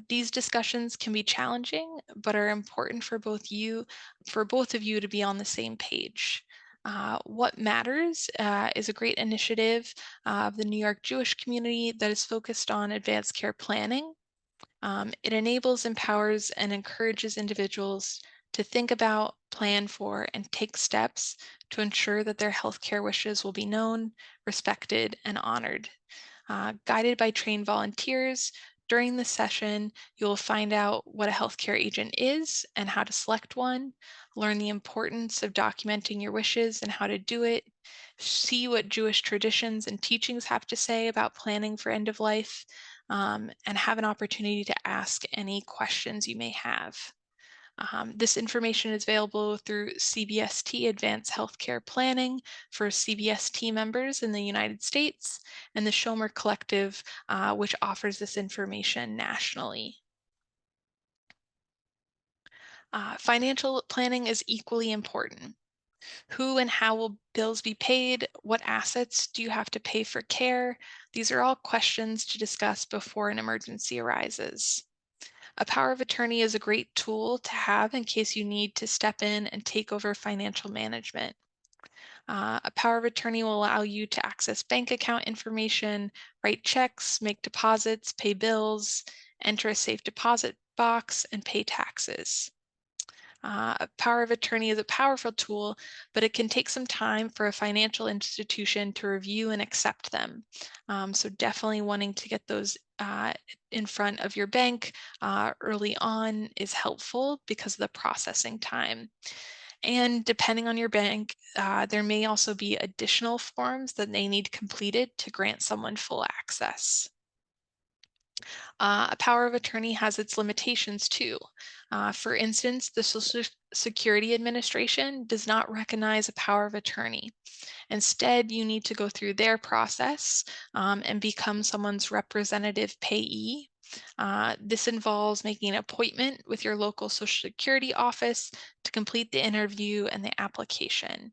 These discussions can be challenging, but are important for both of you to be on the same page. What Matters is a great initiative of the New York Jewish community that is focused on advanced care planning. It enables, empowers, and encourages individuals to think about, plan for, and take steps to ensure that their healthcare wishes will be known, respected, and honored. Guided by trained volunteers, during the session, you will find out what a healthcare agent is and how to select one, learn the importance of documenting your wishes and how to do it, see what Jewish traditions and teachings have to say about planning for end of life, and have an opportunity to ask any questions you may have. This information is available through CBST Advanced Healthcare Planning for CBST members in the United States and the Schomer Collective, which offers this information nationally. Financial planning is equally important. Who and how will bills be paid? What assets do you have to pay for care? These are all questions to discuss before an emergency arises. A power of attorney is a great tool to have in case you need to step in and take over financial management. A power of attorney will allow you to access bank account information, write checks, make deposits, pay bills, enter a safe deposit box, and pay taxes. A power of attorney is a powerful tool, but it can take some time for a financial institution to review and accept them. So definitely wanting to get those in front of your bank early on is helpful because of the processing time. And depending on your bank, there may also be additional forms that they need completed to grant someone full access. A power of attorney has its limitations too. For instance, the Social Security Administration does not recognize a power of attorney. Instead, you need to go through their process and become someone's representative payee. This involves making an appointment with your local Social Security office to complete the interview and the application.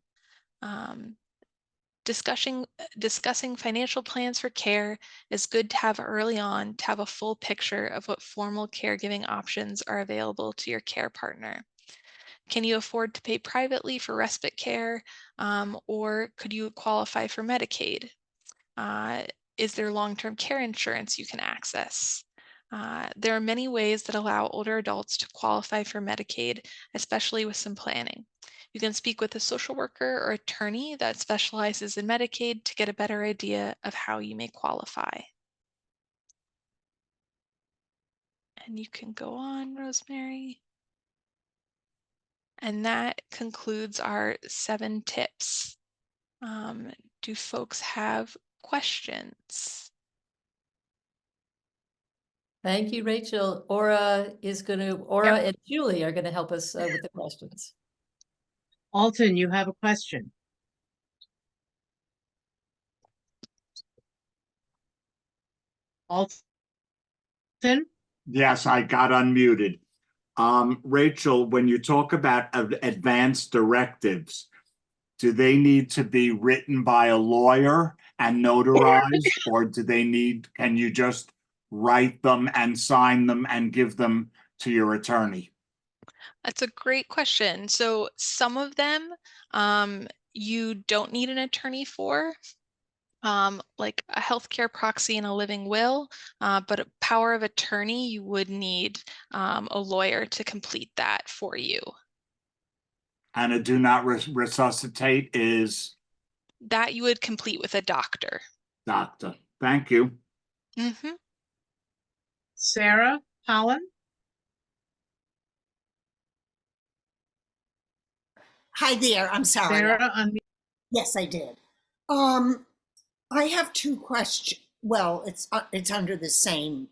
Um, discussing financial plans for care is good to have early on to have a full picture of what formal caregiving options are available to your care partner. Can you afford to pay privately for respite care, or could you qualify for Medicaid? Uh, is there long-term care insurance you can access? There are many ways that allow older adults to qualify for Medicaid, especially with some planning. You can speak with a social worker or attorney that specializes in Medicaid to get a better idea of how you may qualify. And you can go on, Rosemary. And that concludes our 7 tips. Do folks have questions? Thank you, Rachel. Aura Yep. and Julie are gonna help us with the questions. Alton, you have a question. Alton, Yes, I got unmuted. Rachel, when you talk about advanced directives, do they need to be written by a lawyer and notarized, or can you just write them and sign them and give them to your attorney? That's a great question. So some of them you don't need an attorney for, like a healthcare proxy and a living will, but a power of attorney, you would need a lawyer to complete that for you. And a do not resuscitate is That you would complete with a doctor. doctor. Thank you. Mm-hmm. Sarah Holland. Hi there, I'm sorry. Sarah, Yes, I did. I have 2 questions. Well, it's under the same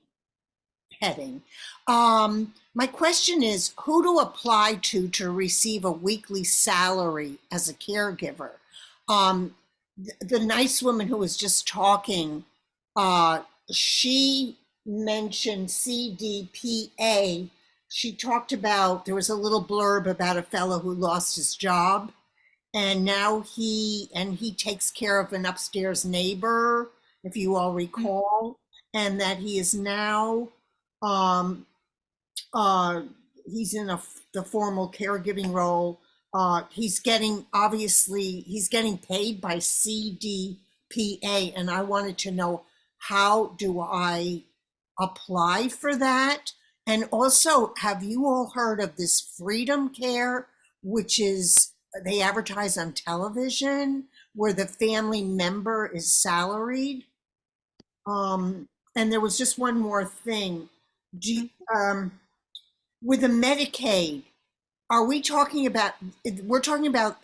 heading. My question is who to apply to receive a weekly salary as a caregiver. The nice woman who was just talking, she mentioned CDPA. She talked about, there was a little blurb about a fellow who lost his job, and now he takes care of an upstairs neighbor, if you all recall, and that he is now um he's in the formal caregiving role. He's getting paid by CDPA, and I wanted to know, how do I apply for that? And also, have you all heard of this Freedom Care, which is, they advertise on television, where the family member is salaried? And there was just one more thing. With a Medicaid, are we talking about, we're talking about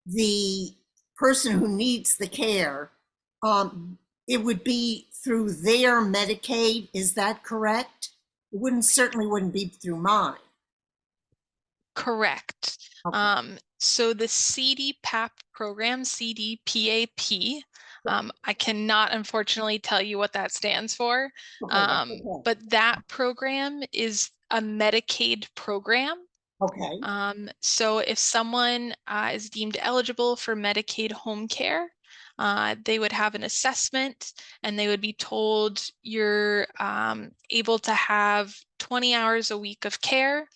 the person who needs the care. It would be through their Medicaid, is that correct? It certainly wouldn't be through mine. Correct. Okay. So the CDPAP program, CDPAP, I cannot unfortunately tell you what that stands for, Okay. but that program is a Medicaid program. Okay. So if someone is deemed eligible for Medicaid home care, they would have an assessment and they would be told you're able to have 20 hours a week of care.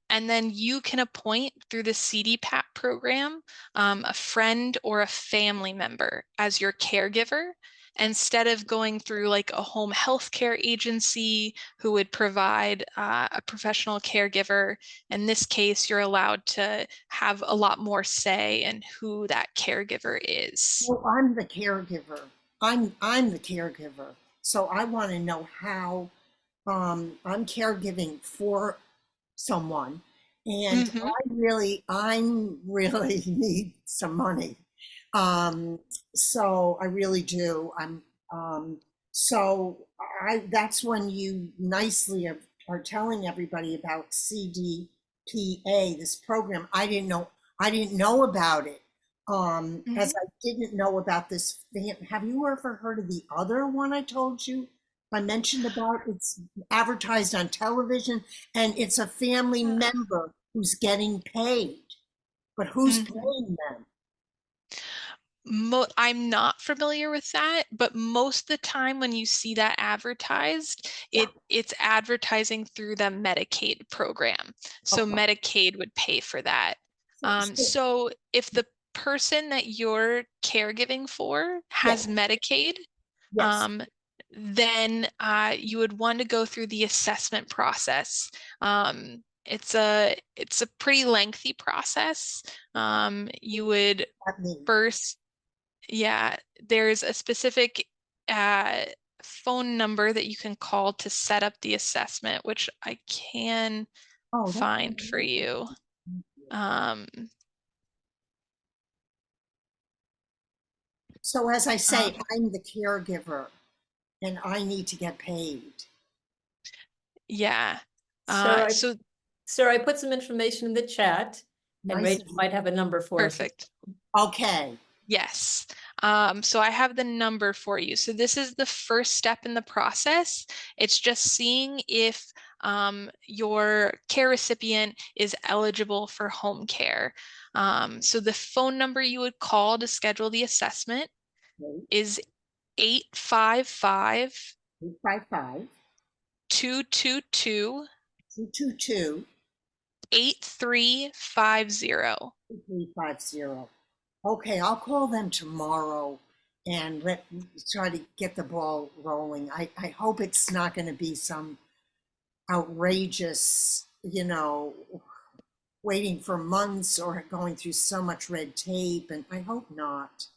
And then you can appoint through the CDPAP program a friend or a family member as your caregiver. instead of going through like a home health care agency who would provide a professional caregiver, in this case, you're allowed to have a lot more say in who that caregiver is. Well, I'm the caregiver. I'm the caregiver. So I want to know how I'm caregiving for someone, and Mhm. I'm really need some money. So I really do. So that's when you nicely are telling everybody about CDPA, this program. I didn't know about it. As I didn't know about this. Have you ever heard of the other one I told you? I mentioned about it's advertised on television, and it's a family member who's getting paid, but who's Mhm. paying them? I'm not familiar with that, but most of the time when you see that advertised, Yeah. it's advertising through the Medicaid program. So Okay. Medicaid would pay for that. So- So if the person that you're caregiving for has Yes, Medicaid, yes. then you would want to go through the assessment process. It's a pretty lengthy process. You would That means. first, yeah, there's a specific phone number that you can call to set up the assessment, which I can Oh, that's find for you. Um, so as I say, uh, I'm the caregiver and I need to get paid. yeah. So So Sir, I put some information in the chat, and Nice. Rachel might have a number for us. perfect. Okay. Yes. So I have the number for you. So this is the first step in the process. It's just seeing if your care recipient is eligible for home care. So the phone number you would call to schedule the assessment Great. is 855 855 222 222 8350. 2350. Okay, I'll call them tomorrow and try to get the ball rolling. I hope it's not going to be some outrageous, waiting for months or going through so much red tape, and I hope not.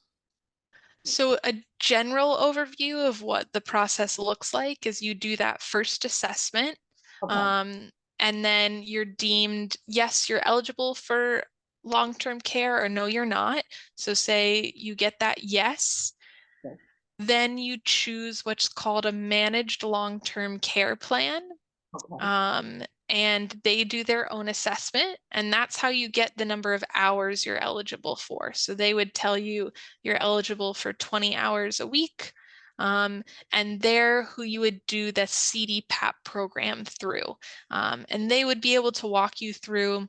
So a general overview of what the process looks like is you do that first assessment, Okay. and then you're deemed, yes, you're eligible for long-term care, or no, you're not. So say you get that yes, Okay. then you choose what's called a managed long-term care plan. Okay. And they do their own assessment, and that's how you get the number of hours you're eligible for. So they would tell you you're eligible for 20 hours a week, and they're who you would do the CDPAP program through. And they would be able to walk you through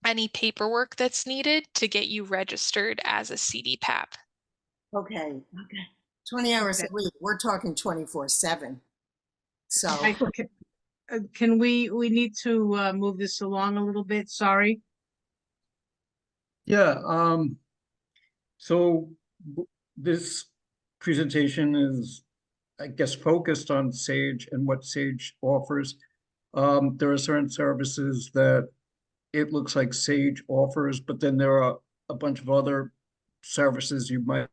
any paperwork that's needed to get you registered as a CDPAP. Okay. 20 hours Okay. a week. We're talking 24/7. So, Can we need to move this along a little bit? Sorry. Yeah, so this presentation is, I guess, focused on Sage and what Sage offers. There are certain services that it looks like Sage offers, but then there are a bunch of other services you might,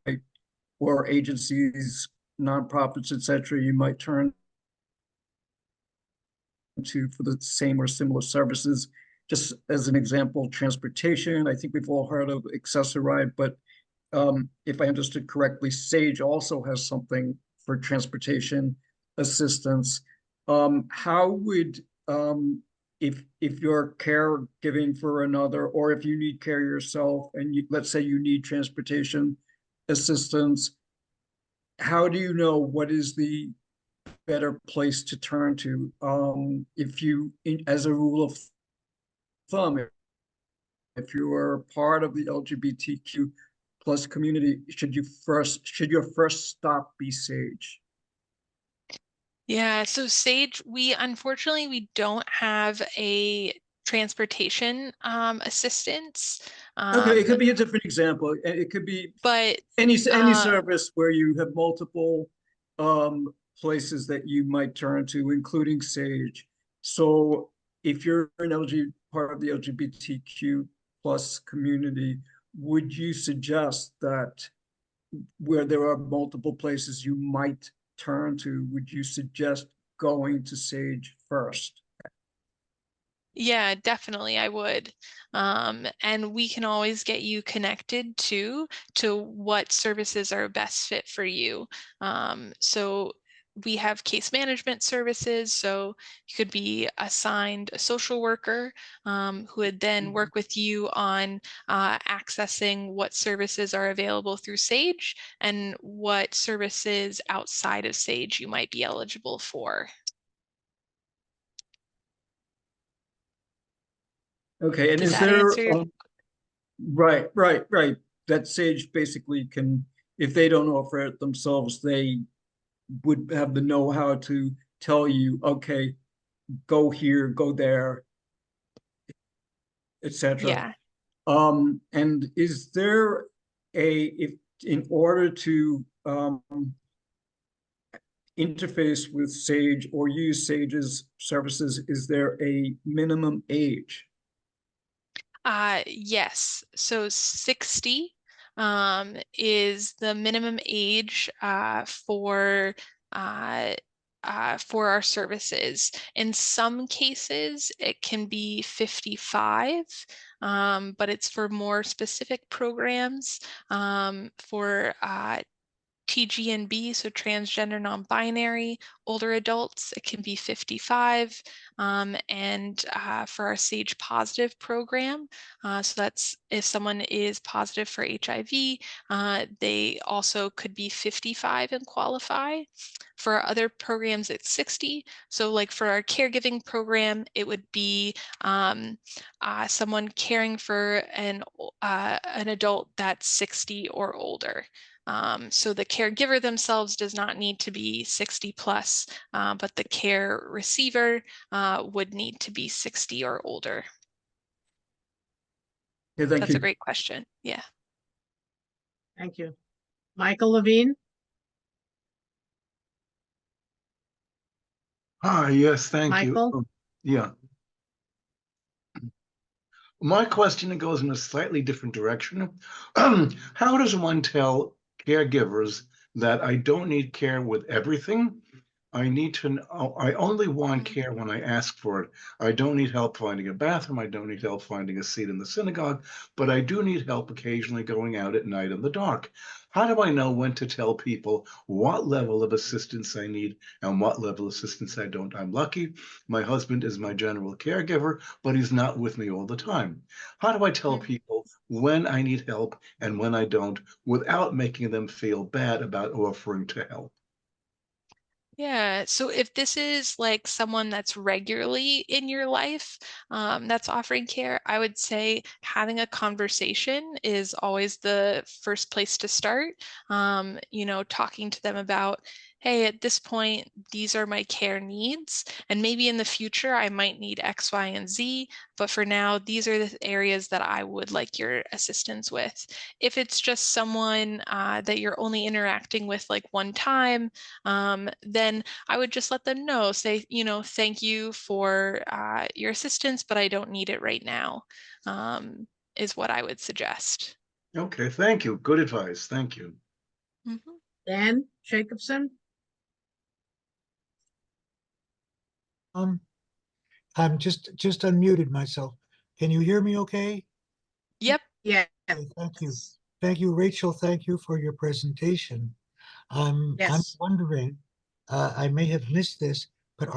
or agencies, nonprofits, etc., you might turn to for the same or similar services. Just as an example, transportation. I think we've all heard of Access-a-Ride, but if I understood correctly, Sage also has something for transportation assistance. How would, if you're caregiving for another, or if you need care yourself, and let's say you need transportation assistance, how do you know what is the better place to turn to? If you, as a rule of thumb, if you are part of the LGBTQ plus community, should your first stop be Sage? Yeah, so Sage, unfortunately we don't have a transportation assistance. Okay, it could be a different example. It could be But any uh, service where you have multiple places that you might turn to, including Sage. So if you're an part of the LGBTQ plus community, would you suggest that where there are multiple places you might turn to, would you suggest going to Sage first? yeah, definitely I would. And we can always get you connected to what services are best fit for you. So we have case management services, so you could be assigned a social worker who would then work with you on accessing what services are available through Sage and what services outside of Sage you might be eligible for. Okay, and Does is that there, answer your right, that Sage basically can, if they don't offer it themselves, they would have the know-how to tell you, okay, go here, go there, etc. Yeah. And is there if in order to interface with Sage or use Sage's services, is there a minimum age? Yes. So 60 is the minimum age for our services. In some cases, it can be 55, but it's for more specific programs. For TGNB, so transgender non-binary, older adults, it can be 55. And for our Sage Positive program, so that's if someone is positive for HIV, they also could be 55 and qualify. For our other programs, it's 60. So like for our caregiving program, it would be someone caring for an adult that's 60 or older. So the caregiver themselves does not need to be 60 plus, but the care receiver would need to be 60 or older. Yeah, thank That's a you. great question. Yeah. Thank you. Michael Levine? Hi, yes, thank you. Michael? Yeah. My question goes in a slightly different direction. How does one tell caregivers that I don't need care with everything? I need to know, I only want care when I ask for it. I don't need help finding a bathroom. I don't need help finding a seat in the synagogue, but I do need help occasionally going out at night in the dark. How do I know when to tell people what level of assistance I need and what level of assistance I don't? I'm lucky. My husband is my general caregiver, but he's not with me all the time. How do I tell people when I need help and when I don't without making them feel bad about offering to help? Yeah, so if this is like someone that's regularly in your life, that's offering care, I would say having a conversation is always the first place to start. Talking to them about, hey, at this point, these are my care needs, and maybe in the future I might need X, Y, and Z, but for now, these are the areas that I would like your assistance with. If it's just someone that you're only interacting with like one time, then I would just let them know, say, thank you for your assistance, but I don't need it right now, is what I would suggest. Okay, thank you. Good advice. Thank you. Mhm. Dan Jacobson? I'm just unmuted myself. Can you hear me okay? Yep. Yeah. Okay, thank you. Thank you, Rachel. Thank you for your presentation. I'm Yes. wondering, I may have missed this, but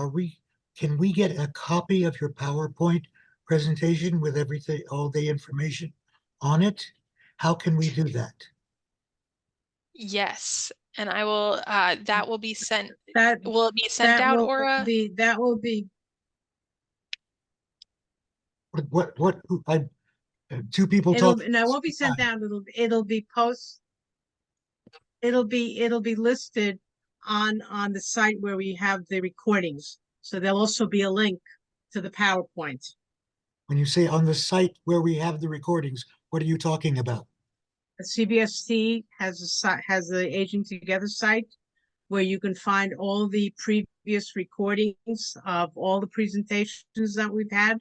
can we get a copy of your PowerPoint presentation with everything, all the information on it? How can we do that? Yes. And I will, that will be sent. That Will it be sent out, Aura? that will be What, two people it'll talking. no, it won't be sent out. It'll be it'll be listed on the site where we have the recordings. So there'll also be a link to the PowerPoint. When you say on the site where we have the recordings, what are you talking about? CBST has a site, has the Aging Together site where you can find all the previous recordings of all the presentations that we've had.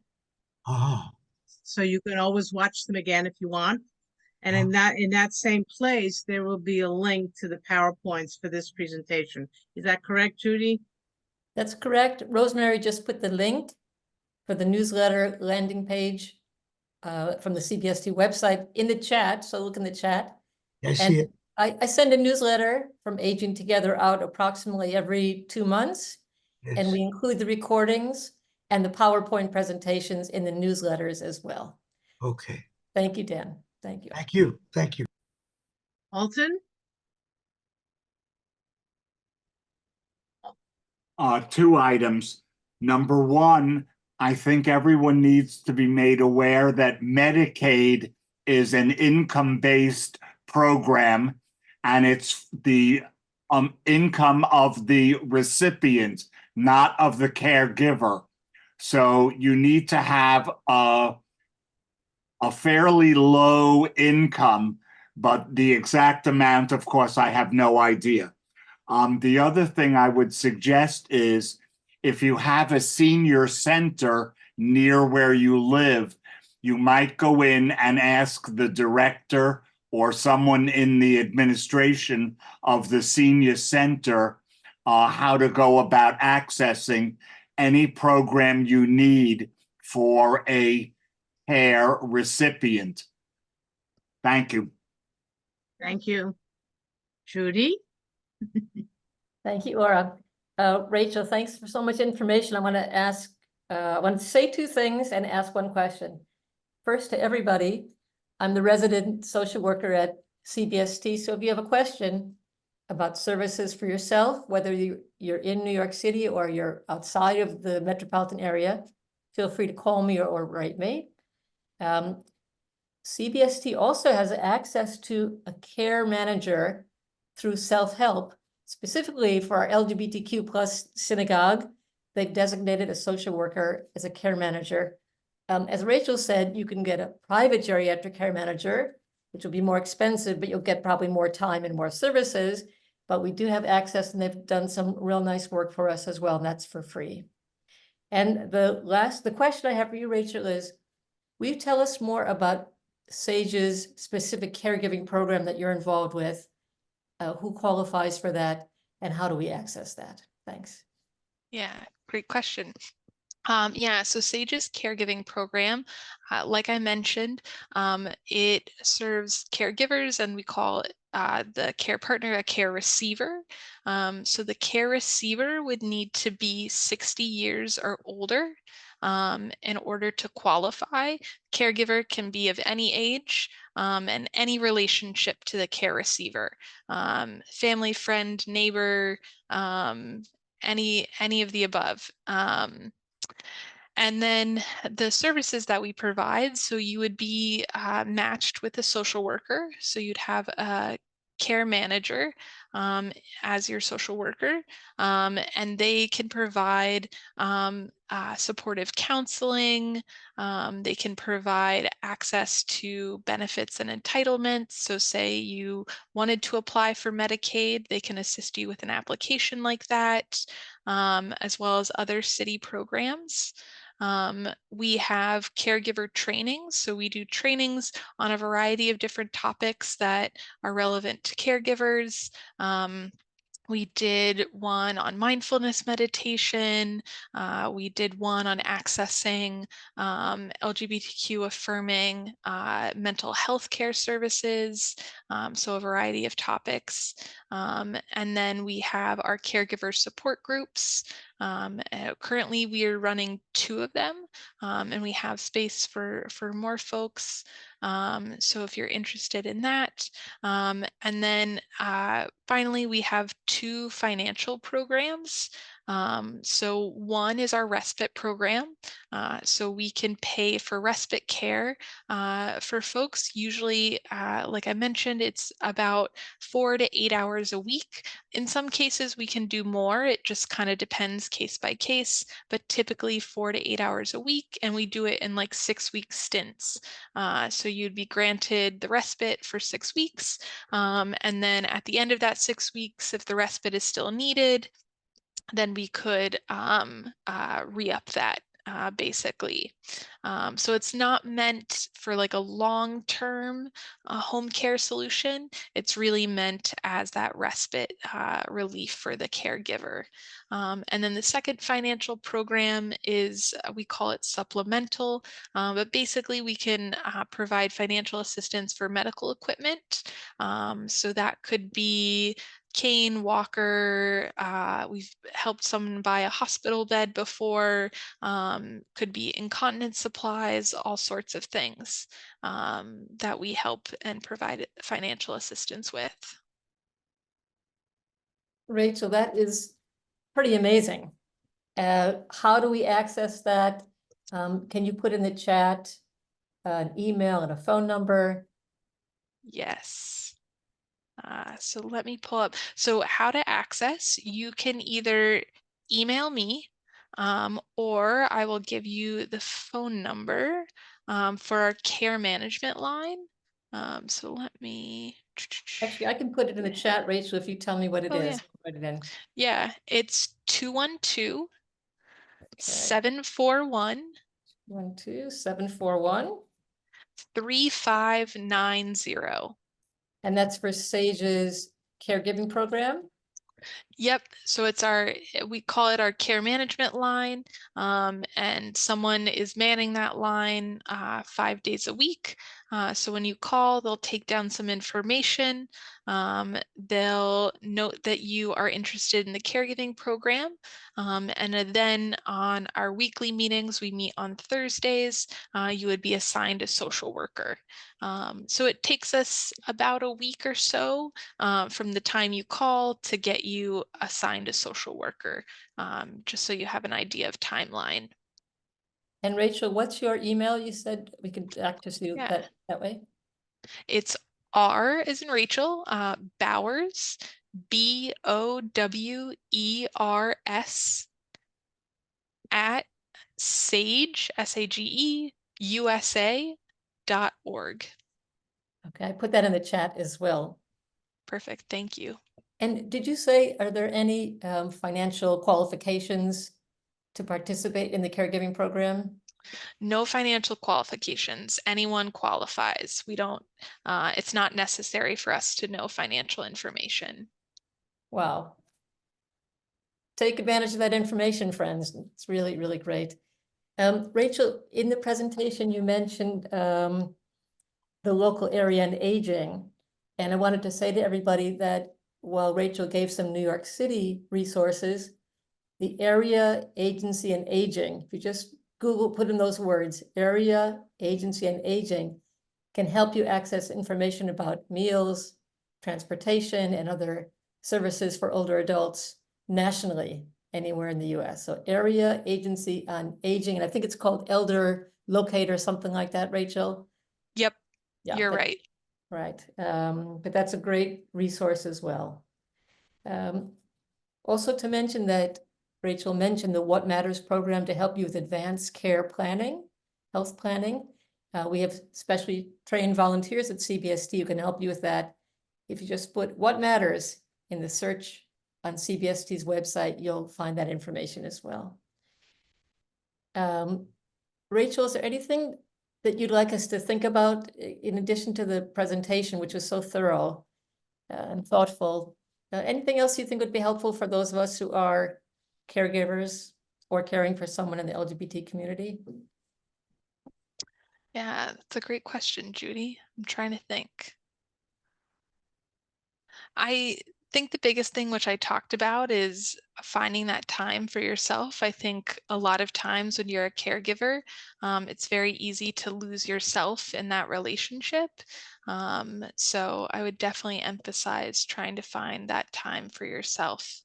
Ah, So you can always watch them again if you want. And in that same place, there will be a link to the PowerPoints for this presentation. Is that correct, Judy? That's correct. Rosemary just put the link for the newsletter landing page from the CBST website in the chat. So look in the chat. I see it. I send a newsletter from Aging Together out approximately every 2 months. And Yes. we include the recordings and the PowerPoint presentations in the newsletters as well. Okay. Thank you, Dan. Thank you. Thank you. Thank you. Alton? 2 items. Number one, I think everyone needs to be made aware that Medicaid is an income-based program, and it's the income of the recipient, not of the caregiver. So you need to have a fairly low income, but the exact amount, of course, I have no idea. The other thing I would suggest is if you have a senior center near where you live, you might go in and ask the director or someone in the administration of the senior center how to go about accessing any program you need for a care recipient. Thank you. Thank you. Judy? Thank you, Aura. Rachel, thanks for so much information. I want to say 2 things and ask 1 question. First, to everybody, I'm the resident social worker at CBST. So if you have a question about services for yourself, whether you're in New York City or you're outside of the metropolitan area, feel free to call me or write me. CBST also has access to a care manager through self-help, specifically for our LGBTQ plus synagogue. They've designated a social worker as a care manager. As Rachel said, you can get a private geriatric care manager, which will be more expensive, but you'll get probably more time and more services. But we do have access, and they've done some real nice work for us as well, and that's for free. And the question I have for you, Rachel, is, will you tell us more about SAGE's specific caregiving program that you're involved with? Who qualifies for that, and how do we access that? Thanks. Yeah, great question. Yeah, so SAGE's caregiving program, like I mentioned, it serves caregivers, and we call it the care partner a care receiver. So the care receiver would need to be 60 years or older in order to qualify. Caregiver can be of any age and any relationship to the care receiver, family, friend, neighbor, any of the above. And then the services that we provide, so you would be matched with a social worker. So you'd have a care manager as your social worker, and they can provide supportive counseling. They can provide access to benefits and entitlements. So say you wanted to apply for Medicaid, they can assist you with an application like that, as well as other city programs. We have caregiver trainings. So we do trainings on a variety of different topics that are relevant to caregivers. We did one on mindfulness meditation. We did one on accessing LGBTQ affirming mental health care services. So a variety of topics. And then we have our caregiver support groups. Currently we are running 2 of them, and we have space for more folks. So if you're interested in that. And then finally, we have 2 financial programs. So one is our respite program. So we can pay for respite care for folks. Usually, like I mentioned, it's about 4 to 8 hours a week. In some cases, we can do more. It just kind of depends case by case, but typically 4 to 8 hours a week. And we do it in like 6-week stints. So you'd be granted the respite for 6 weeks. And then at the end of that 6 weeks, if the respite is still needed, then we could re-up that basically. So it's not meant for like a long-term home care solution. It's really meant as that respite relief for the caregiver. And then the second financial program is, we call it supplemental, but basically we can provide financial assistance for medical equipment. So that could be cane, walker. We've helped someone buy a hospital bed before. Could be incontinence supplies, all sorts of things that we help and provide financial assistance with. Rachel, that is pretty amazing. How do we access that? Can you put in the chat an email and a phone number? Yes. So let me pull up. So how to access, you can either email me or I will give you the phone number for our care management line. So let me. Actually, I can put it in the chat, Rachel, if you tell me what it Oh, is. yeah. I'll Put it in. Yeah, it's 212 Okay. 741 12741. 3590. And that's for Sage's caregiving program. Yep. So it's we call it our care management line, and someone is manning that line 5 days a week. So when you call, they'll take down some information. They'll note that you are interested in the caregiving program. And then on our weekly meetings, we meet on Thursdays, you would be assigned a social worker. So it takes us about a week or so from the time you call to get you assigned a social worker, just so you have an idea of timeline. And Rachel, what's your email? You said we could access you Yeah. that way. It's R as in Rachel, Bowers, BOWERS at Sage, SAGE, USA.org. Okay, I put that in the chat as well. Perfect. Thank you. And did you say, are there any financial qualifications to participate in the caregiving program? No financial qualifications. Anyone qualifies. We don't, it's not necessary for us to know financial information. Wow. Take advantage of that information, friends. It's really, really great. Rachel, in the presentation, you mentioned the local area and aging. And I wanted to say to everybody that while Rachel gave some New York City resources, the area, agency, and aging, if you just Google, put in those words, area, agency, and aging, can help you access information about meals, transportation, and other services for older adults nationally, anywhere in the US. So area, agency on aging, and I think it's called Elder Locate or something like that, Rachel? Yep, Yeah, you're right. Right, but that's a great resource as well. Also to mention that Rachel mentioned the What Matters program to help you with advanced care planning, health planning. We have specially trained volunteers at CBST who can help you with that. If you just put What Matters in the search on CBST's website, you'll find that information as well. Rachel, is there anything that you'd like us to think about in addition to the presentation, which was so thorough and thoughtful? Anything else you think would be helpful for those of us who are caregivers or caring for someone in the LGBT community? Yeah, that's a great question, Judy. I'm trying to think. I think the biggest thing which I talked about is finding that time for yourself. I think a lot of times when you're a caregiver, it's very easy to lose yourself in that relationship. So I would definitely emphasize trying to find that time for yourself.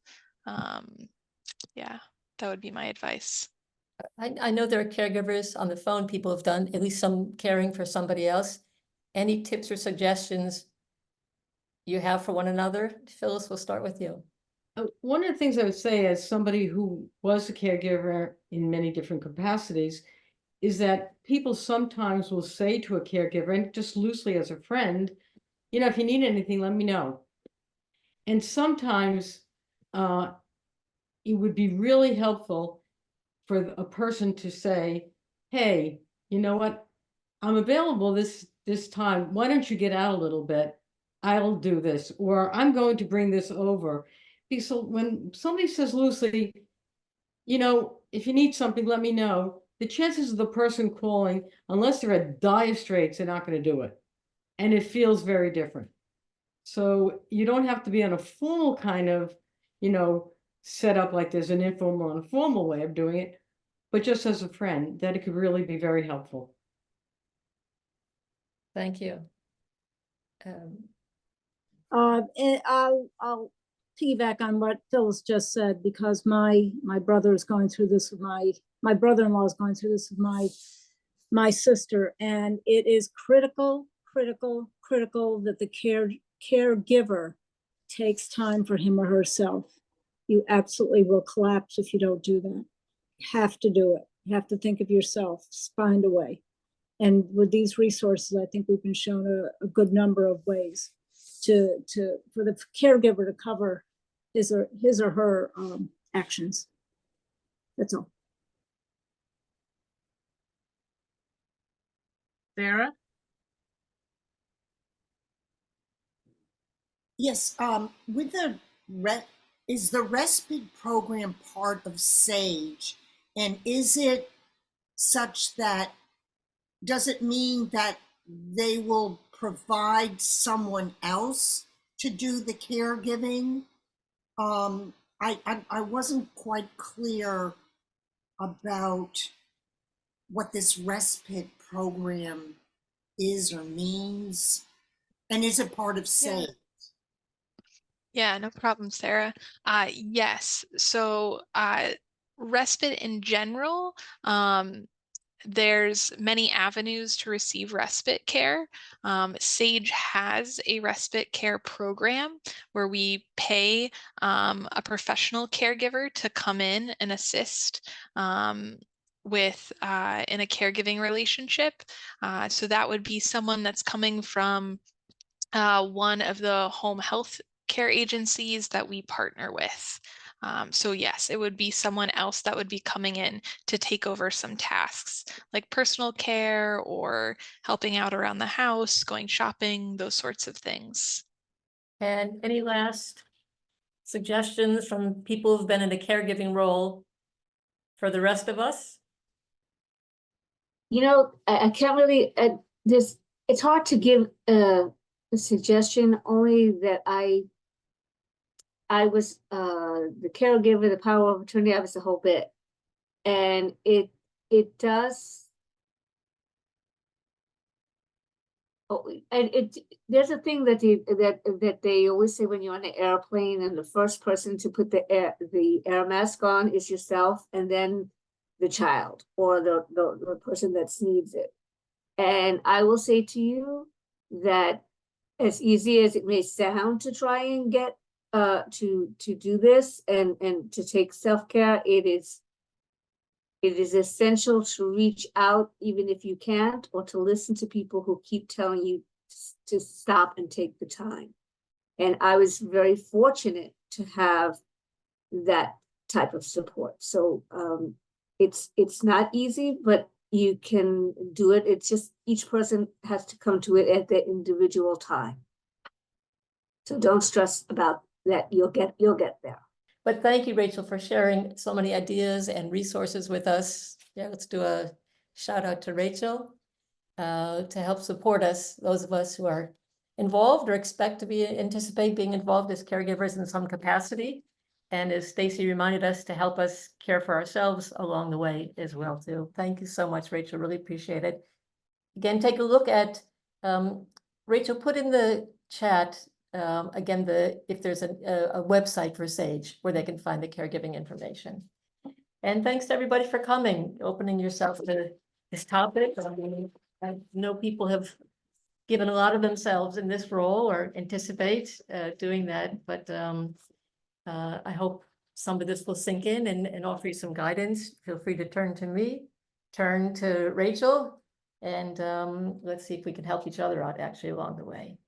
Yeah, that would be my advice. I know there are caregivers on the phone, people have done at least some caring for somebody else. Any tips or suggestions you have for one another? Phyllis, we'll start with you. One of the things I would say, as somebody who was a caregiver in many different capacities, is that people sometimes will say to a caregiver, and just loosely as a friend, you know, if you need anything, let me know. And sometimes it would be really helpful for a person to say, hey, you know what? I'm available this time. Why don't you get out a little bit? I'll do this, or I'm going to bring this over. Because when somebody says loosely, you know, if you need something, let me know, the chances of the person calling, unless they're at dire straits, they're not going to do it. And it feels very different. So you don't have to be on a formal kind of, you know, setup like there's an informal and a formal way of doing it, but just as a friend, that it could really be very helpful. Thank you. And I'll piggyback on what Phyllis just said, because my brother is going through this with my brother-in-law is going through this with my sister, and it is critical that the caregiver takes time for him or herself. You absolutely will collapse if you don't do that. You have to do it. You have to think of yourself, find a way. And with these resources, I think we've been shown a good number of ways for the caregiver to cover his or her actions. That's all. Sarah? Yes, with is the respite program part of SAGE? And is it such that, does it mean that they will provide someone else to do the caregiving? I wasn't quite clear about what this respite program is or means. And is it part of SAGE? Yeah, no problem, Sarah. Yes, so respite in general, there's many avenues to receive respite care. SAGE has a respite care program where we pay a professional caregiver to come in and assist with in a caregiving relationship. So that would be someone that's coming from one of the home health care agencies that we partner with. So yes, it would be someone else that would be coming in to take over some tasks like personal care or helping out around the house, going shopping, those sorts of things. And any last suggestions from people who've been in a caregiving role for the rest of us? You know, I can't really, it's hard to give a suggestion, only that I was the caregiver, the power of attorney, I was the whole bit. And it does, and there's a thing that they always say when you're on an airplane, and the first person to put the air mask on is yourself, and then the child or the person that needs it. And I will say to you that, as easy as it may sound to try and get to do this and to take self-care, it is essential to reach out, even if you can't, or to listen to people who keep telling you to stop and take the time. And I was very fortunate to have that type of support. So it's not easy, but you can do it. It's just each person has to come to it at their individual time. So don't stress about that. You'll get there. But thank you, Rachel, for sharing so many ideas and resources with us. Yeah, let's do a shout out to Rachel to help support us, those of us who are involved or expect to anticipate being involved as caregivers in some capacity. And as Stacy reminded us, to help us care for ourselves along the way as well too. Thank you so much, Rachel. Really appreciate it. Again, take a look at, Rachel put in the chat again, if there's a website for Sage where they can find the caregiving information. And thanks to everybody for coming, opening yourself to this topic. I know people have given a lot of themselves in this role or anticipate doing that, but I hope some of this will sink in and offer you some guidance. Feel free to turn to me, turn to Rachel, and let's see if we can help each other out actually along the way.